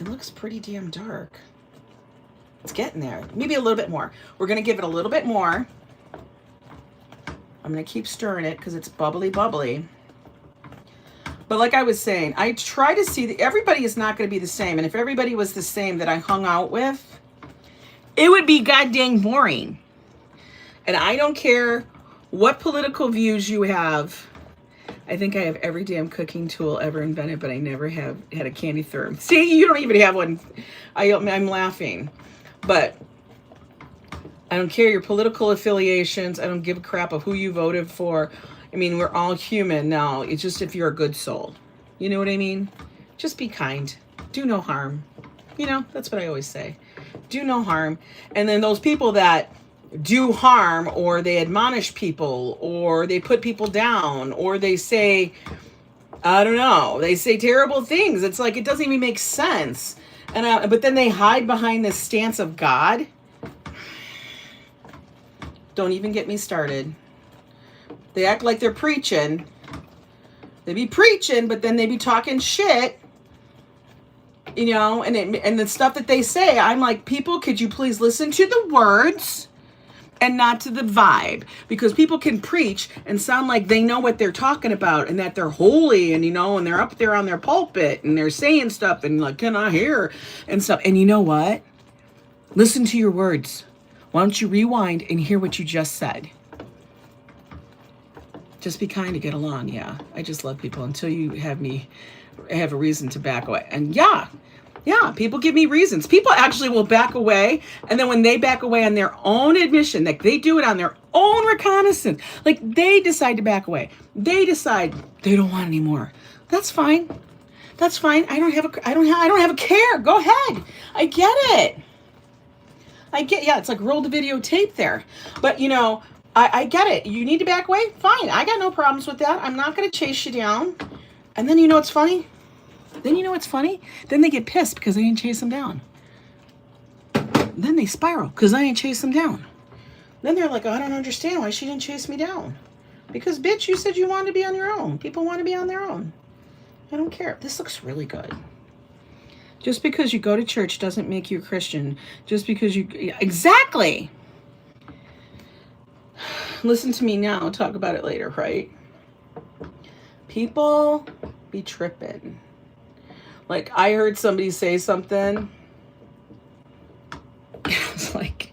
It looks pretty damn dark. It's getting there. Maybe a little bit more. We're going to give it a little bit more. I'm going to keep stirring it because it's bubbly. But like I was saying, I try to see that everybody is not going to be the same. And if everybody was the same that I hung out with, it would be goddamn boring. And I don't care what political views you have. I think I have every damn cooking tool ever invented, but I never have had a candy therm. See, you don't even have one. I'm laughing. But I don't care your political affiliations. I don't give a crap of who you voted for. I mean, we're all human now. It's just if you're a good soul. You know what I mean? Just be kind. Do no harm. That's what I always say. Do no harm. And then those people that do harm, or they admonish people, or they put people down, or they say, I don't know, they say terrible things. It's like, it doesn't even make sense. And but then they hide behind this stance of God. Don't even get me started. They act like they're preaching. They be preaching, but then they be talking shit. You know, and the stuff that they say, I'm like, people, could you please listen to the words and not to the vibe? Because people can preach and sound like they know what they're talking about and that they're holy, and, you know, and they're up there on their pulpit and they're saying stuff and like, can I hear and stuff. And you know what? Listen to your words. Why don't you rewind and hear what you just said? Just be kind to get along. Yeah, I just love people until you have a reason to back away. And yeah, people give me reasons. People actually will back away, and then when they back away on their own admission, like they do it on their own reconnaissance, like they decide to back away. They decide they don't want any more. That's fine. That's fine. I don't have a care. Go ahead. I get it. Yeah, it's like roll the videotape there. But you know, I get it. You need to back away? Fine. I got no problems with that. I'm not going to chase you down. And then you know what's funny? Then they get pissed because I didn't chase them down. Then they spiral because I didn't chase them down. Then they're like, oh, I don't understand why she didn't chase me down. Because, bitch, you said you wanted to be on your own. People want to be on their own. I don't care. This looks really good. Just because you go to church doesn't make you a Christian. Just because you... Exactly! Listen to me now. Talk about it later, right? People be tripping. Like, I heard somebody say something. It's like...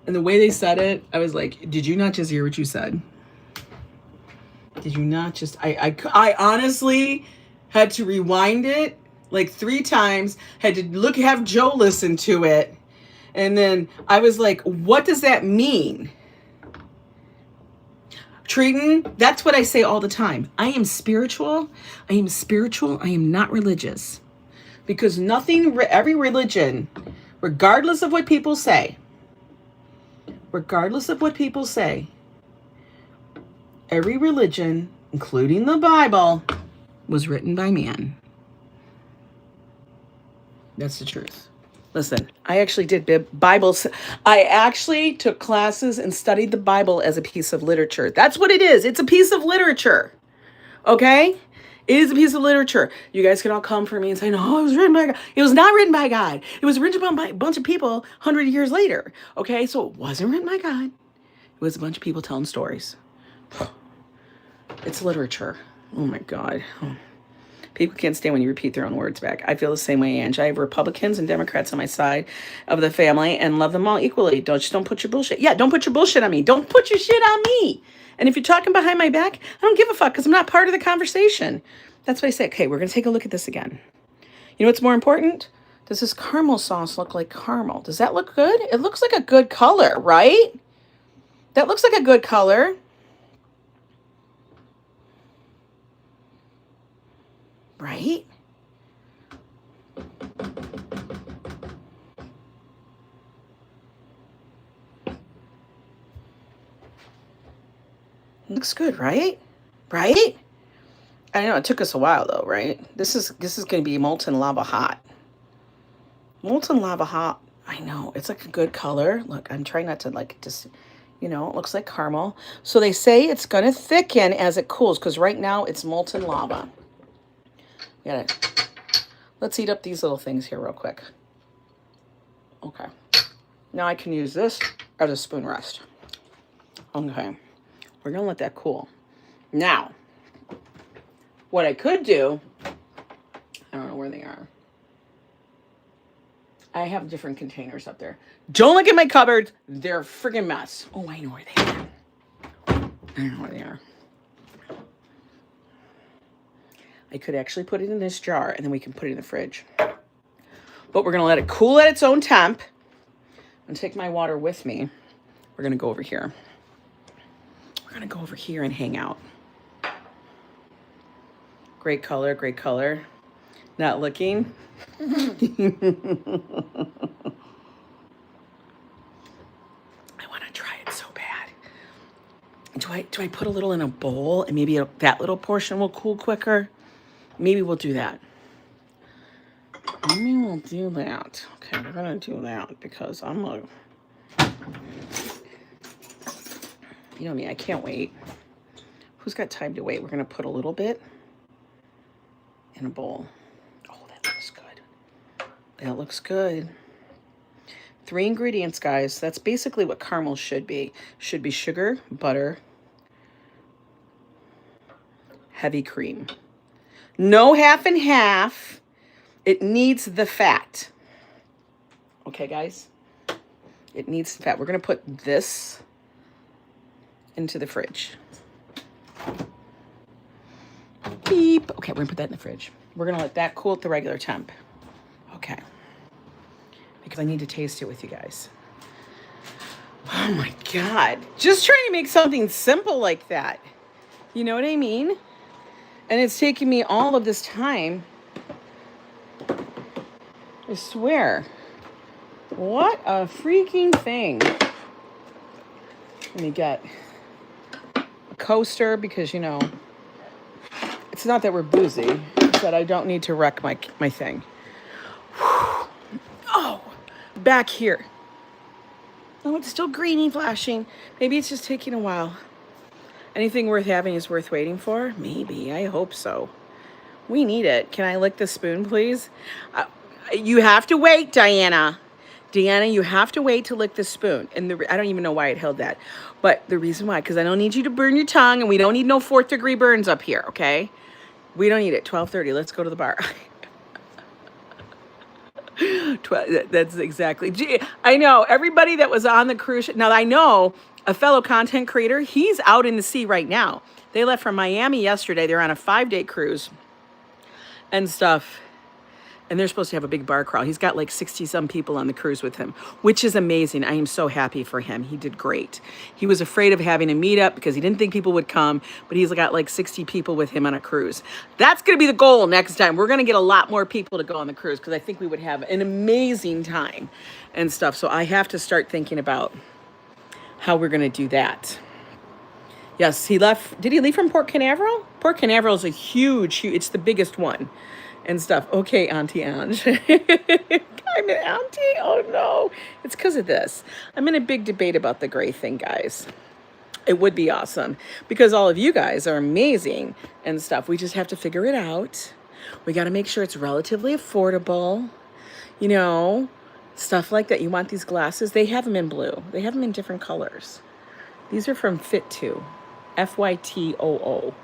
And the way they said it, I was like, did you not just hear what you said? Did you not just... I honestly had to rewind it like 3 times. Had to have Joe listen to it. And then I was like, what does that mean? Treating, that's what I say all the time. I am spiritual. I am not religious. Because every religion, regardless of what people say, every religion, including the Bible, was written by man. That's the truth. Listen, I actually did Bibles. I actually took classes and studied the Bible as a piece of literature. That's what it is. It's a piece of literature. Okay? It is a piece of literature. You guys can all come for me and say, no, it was written by God. It was not written by God. It was written by a bunch of people 100 years later. Okay? So it wasn't written by God. It was a bunch of people telling stories. It's literature. Oh my God. People can't stand when you repeat their own words back. I feel the same way, Ange. I have Republicans and Democrats on my side of the family and love them all equally. Just don't put your bullshit. Yeah, don't put your bullshit on me. Don't put your shit on me. And if you're talking behind my back, I don't give a fuck because I'm not part of the conversation. That's why I say, okay, we're going to take a look at this again. You know what's more important? Does this caramel sauce look like caramel? Does that look good? It looks like a good color, right? That looks like a good color. Right? Looks good, right? Right? I know it took us a while though, right? This is going to be molten lava hot. Molten lava hot. I know. It's like a good color. Look, I'm trying not to like just, you know, it looks like caramel. So they say it's going to thicken as it cools because right now it's molten lava. Let's heat up these little things here real quick. Okay. Now I can use this as a spoon rest. Okay. We're going to let that cool. Now, what I could do, I don't know where they are. I have different containers up there. Don't look at my cupboards. They're a freaking mess. Oh, I know where they are. I could actually put it in this jar and then we can put it in the fridge. But we're going to let it cool at its own temp and take my water with me. We're going to go over here. We're going to go over here and hang out. Great color, great color. Not looking. want to try it so bad. Do I put a little in a bowl and maybe that little portion will cool quicker? Maybe we'll do that. Maybe we'll do that. Okay, we're gonna do that because you know me, I can't wait. Who's got time to wait? We're gonna put a little bit in a bowl. Oh, that looks good. That looks good. 3 ingredients, guys. That's basically what caramel should be. Should be sugar, butter, heavy cream. No half and half. It needs the fat. Okay, guys? It needs fat. We're going to put this into the fridge. Beep. Okay, we're going to put that in the fridge. We're going to let that cool at the regular temp. Okay. Because I need to taste it with you guys. Oh my God. Just trying to make something simple like that. You know what I mean? And it's taking me all of this time. I swear. What a freaking thing. Let me get a coaster because, you know, it's not that we're boozy. It's that I don't need to wreck my thing. Oh, back here. Oh, it's still greeny flashing. Maybe it's just taking a while. Anything worth having is worth waiting for? Maybe. I hope so. We need it. Can I lick the spoon, please? You have to wait, Diana. Diana, you have to wait to lick the spoon. And I don't even know why it held that. But the reason why, because I don't need you to burn your tongue, and we don't need no 4th degree burns up here, okay? We don't need it. 12:30. Let's go to the bar. That's exactly. I know everybody that was on the cruise ship. Now I know a fellow content creator. He's out in the sea right now. They left from Miami yesterday. They're on a 5-day cruise and stuff. And they're supposed to have a big bar crawl. He's got like 60 some people on the cruise with him, which is amazing. I am so happy for him. He did great. He was afraid of having a meetup because he didn't think people would come, but he's got like 60 people with him on a cruise. That's going to be the goal next time. We're going to get a lot more people to go on the cruise because I think we would have an amazing time and stuff. So I have to start thinking about how we're going to do that. Yes, he left. Did he leave from Port Canaveral? Port Canaveral is a huge, it's the biggest one. And stuff. Okay, Auntie Ange. I'm an auntie? Oh, no. It's because of this. I'm in a big debate about the gray thing, guys. It would be awesome because all of you guys are amazing and stuff. We just have to figure it out. We got to make sure it's relatively affordable. You know, stuff like that. You want these glasses? They have them in blue. They have them in different colors. These are from Fit2. Fytoo.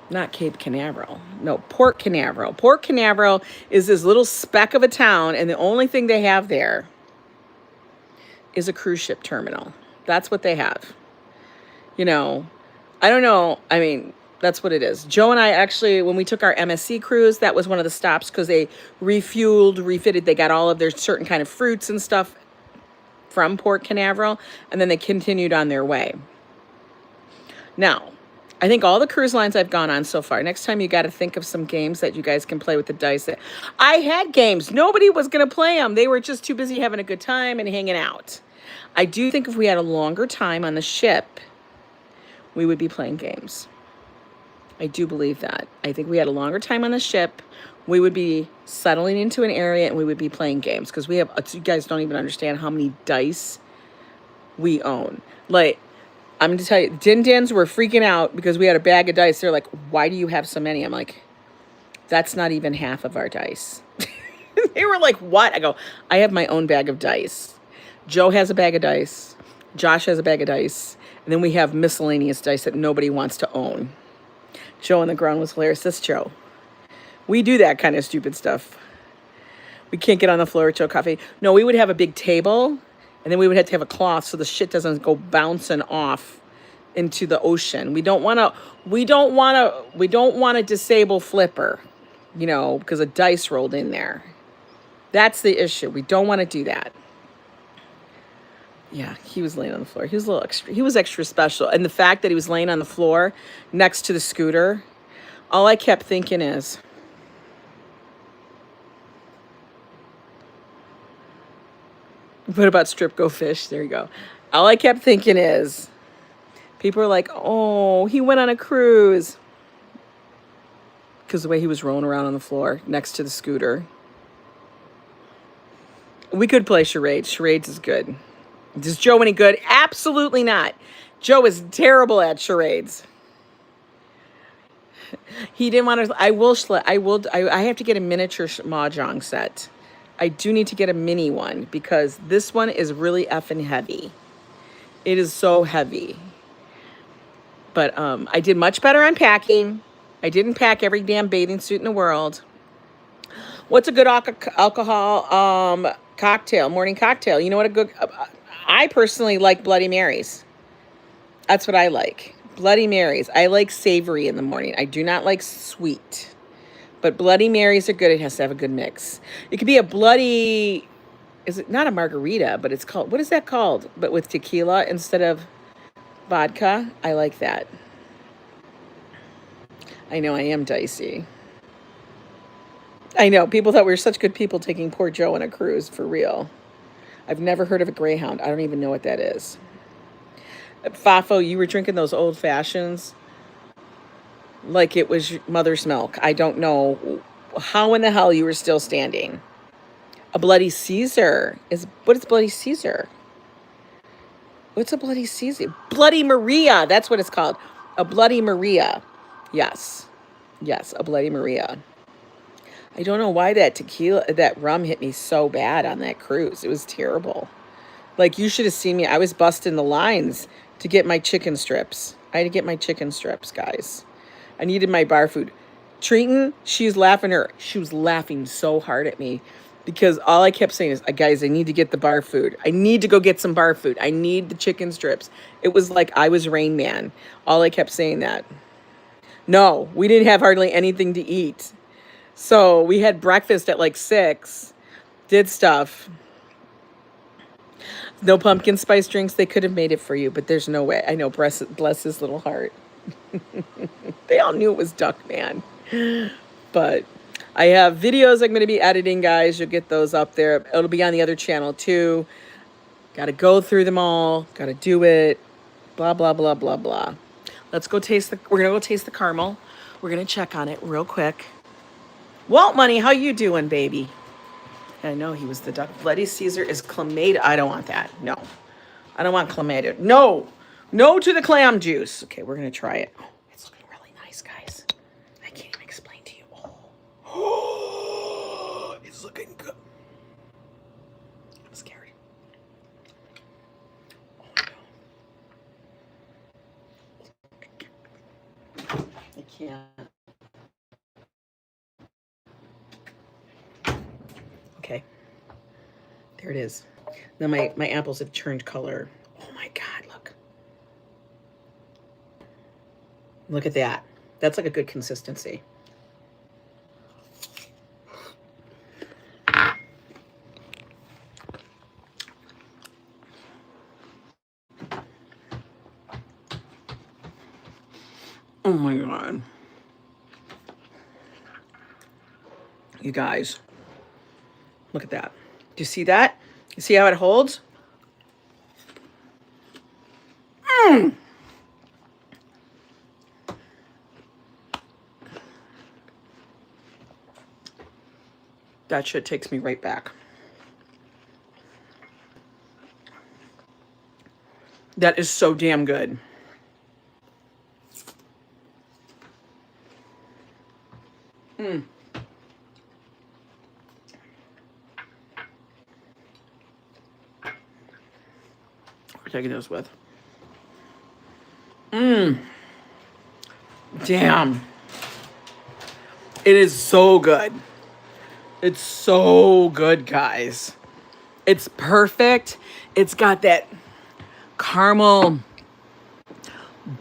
Not Cape Canaveral. No, Port Canaveral. Port Canaveral is this little speck of a town, and the only thing they have there is a cruise ship terminal. That's what they have. You know, I don't know. I mean, that's what it is. Joe and I actually, when we took our MSC cruise, that was one of the stops because they refueled, refitted. They got all of their certain kind of fruits and stuff from Port Canaveral, and then they continued on their way. Now, I think all the cruise lines I've gone on so far, next time you got to think of some games that you guys can play with the dice. I had games. Nobody was going to play them. They were just too busy having a good time and hanging out. I do think if we had a longer time on the ship, we would be playing games. I do believe that. I think we had a longer time on the ship, we would be settling into an area and we would be playing games because we have, you guys don't even understand how many dice we own. Like, I'm going to tell you, Din Dins were freaking out because we had a bag of dice. They're like, why do you have so many? I'm like, that's not even half of our dice. They were like, what? I go, I have my own bag of dice. Joe has a bag of dice. Josh has a bag of dice. And then we have miscellaneous dice that nobody wants to own. Joe on the ground was hilarious. That's Joe. We do that kind of stupid stuff. We can't get on the floor with Joe Coffee. No, we would have a big table. And then we would have to have a cloth so the shit doesn't go bouncing off into the ocean. We don't want to disable Flipper, you know, because a dice rolled in there. That's the issue. We don't want to do that. Yeah, he was laying on the floor. He was a little extra. He was extra special. And the fact that he was laying on the floor next to the scooter, all I kept thinking is, What about strip go fish? There you go. All I kept thinking is, people are like, oh, he went on a cruise. Because the way he was rolling around on the floor next to the scooter. We could play charades. Charades is good. Is Joe any good? Absolutely not. Joe is terrible at charades. He didn't want to. I have to get a miniature mahjong set. I do need to get a mini one because this one is really effing heavy. It is so heavy. But I did much better on packing. I didn't pack every damn bathing suit in the world. What's a good alcohol cocktail, morning cocktail? You know what a good... I personally like Bloody Marys. That's what I like. Bloody Marys. I like savory in the morning. I do not like sweet. But Bloody Marys are good. It has to have a good mix. It could be a bloody... Is it not a margarita, but it's called... What is that called? But with tequila instead of vodka. I like that. I know I am dicey. I know. People thought we were such good people taking poor Joe on a cruise, for real. I've never heard of a Greyhound. I don't even know what that is. Fafo, you were drinking those old fashions like it was mother's milk. I don't know how in the hell you were still standing. A Bloody Caesar is... What is Bloody Caesar? What's a Bloody Caesar? Bloody Maria. That's what it's called. A Bloody Maria. Yes. Yes, a Bloody Maria. I don't know why that rum hit me so bad on that cruise. It was terrible. Like, you should have seen me. I was busting the lines to get my chicken strips. I had to get my chicken strips, guys. I needed my bar food. Treaton, she was laughing so hard at me because all I kept saying is, guys, I need to get the bar food. I need to go get some bar food. I need the chicken strips. It was like I was Rain Man. All I kept saying that. No, we didn't have hardly anything to eat. So we had breakfast at like 6, did stuff. No pumpkin spice drinks. They could have made it for you, but there's no way. I know, bless his little heart. They all knew it was Duck Man. But I have videos I'm going to be editing, guys. You'll get those up there. It'll be on the other channel too. Got to go through them all. Got to do it. Blah, blah, blah, blah, blah. Let's go taste we're going to go taste the caramel. We're going to check on it real quick. Walt Money, how you doing, baby? I know he was the duck. Bloody Caesar is clamato. I don't want that. No. I don't want clamato. No. No to the clam juice. Okay, we're going to try it. Oh, it's looking really nice, guys. I can't even explain to you. Oh, it's looking good. I'm scared. Oh, no. I can't. Okay, there it is. Now my apples have turned color. Oh my God, look. Look at that. That's like a good consistency. Oh my God. You guys. Look at that. Do you see that? You see how it holds? That shit takes me right back. That is so damn good. We're taking this with. Damn. It is so good. It's so good, guys. It's perfect. It's got that caramel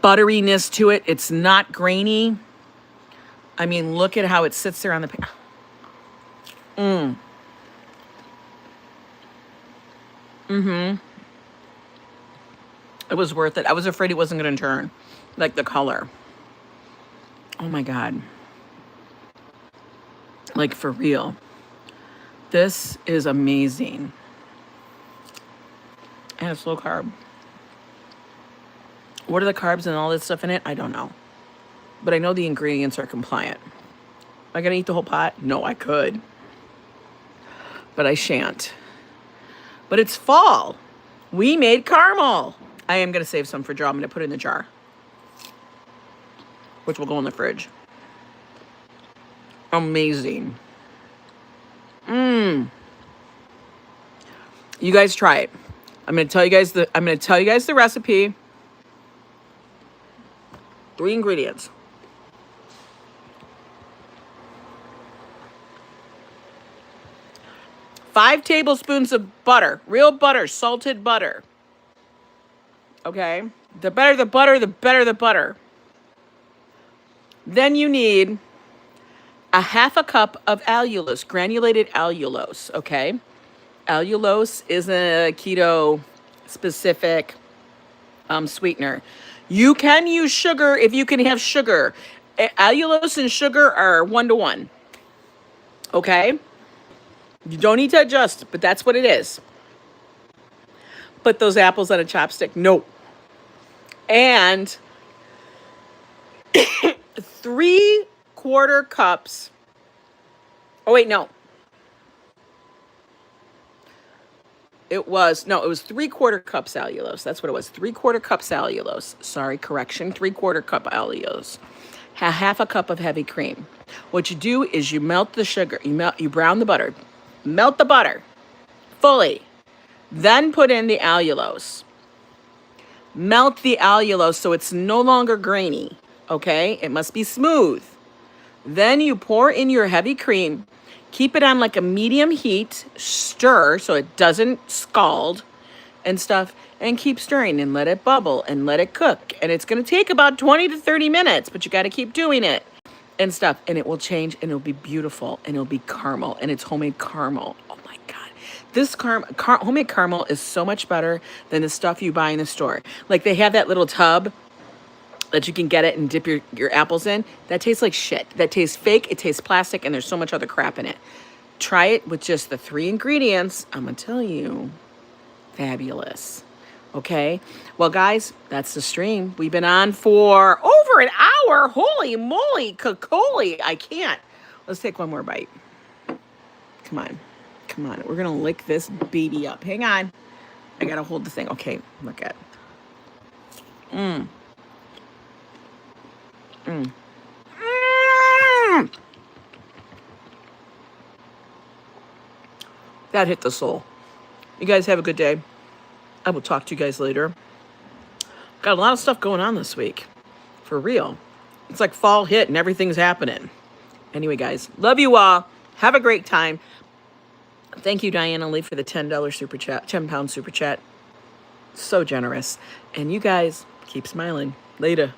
butteriness to it. It's not grainy. I mean, look at how it sits there on the pan. It was worth it. I was afraid it wasn't going to turn. Like the color. Oh my God. Like for real. This is amazing. and it's low carb. What are the carbs and all this stuff in it? I don't know. But I know the ingredients are compliant. Am I going to eat the whole pot? No, I could. But I shan't. But it's fall. We made caramel. I am going to save some for jar. I'm going to put it in the jar, which will go in the fridge. Amazing. You guys try it. I'm going to tell you guys the recipe. 3 ingredients. 5 tablespoons of butter, real butter, salted butter. Okay? The better the butter, the better the butter. Then you need a 1/2 cup of allulose, granulated allulose, okay? Allulose is a keto specific sweetener. You can use sugar if you can have sugar. Allulose and sugar are 1-to-1. Okay? You don't need to adjust, but that's what it is. Put those apples on a chopstick. No. And 3/4 cups. Oh, wait, no. It was 3/4 cups allulose. That's what it was. 3/4 cups allulose. Sorry, correction. 3/4 cup allulose. 1/2 cup of heavy cream. What you do is you melt the sugar. You brown the butter. Melt the butter fully. Then put in the allulose. Melt the allulose so it's no longer grainy. Okay? It must be smooth. Then you pour in your heavy cream. Keep it on like a medium heat. Stir so it doesn't scald and stuff. And keep stirring and let it bubble and let it cook. And it's going to take about 20 to 30 minutes, but you got to keep doing it and stuff. And it will change and it'll be beautiful and it'll be caramel. And it's homemade caramel. Oh my God. This homemade caramel is so much better than the stuff you buy in the store. Like they have that little tub that you can get it and dip your apples in. That tastes like shit. That tastes fake. It tastes plastic and there's so much other crap in it. Try it with just the 3 ingredients. I'm going to tell you, fabulous. Okay? Well, guys, that's the stream. We've been on for over an hour. Holy moly, cacoli. I can't. Let's take one more bite. Come on. Come on. We're going to lick this baby up. Hang on. I got to hold the thing. Okay, look at it. That hit the soul. You guys have a good day. I will talk to you guys later. Got a lot of stuff going on this week. For real. It's like fall hit and everything's happening. Anyway, guys, love you all. Have a great time. Thank you, Diana Lee, for the $10 super chat, £10 super chat. So generous. And you guys keep smiling. Later.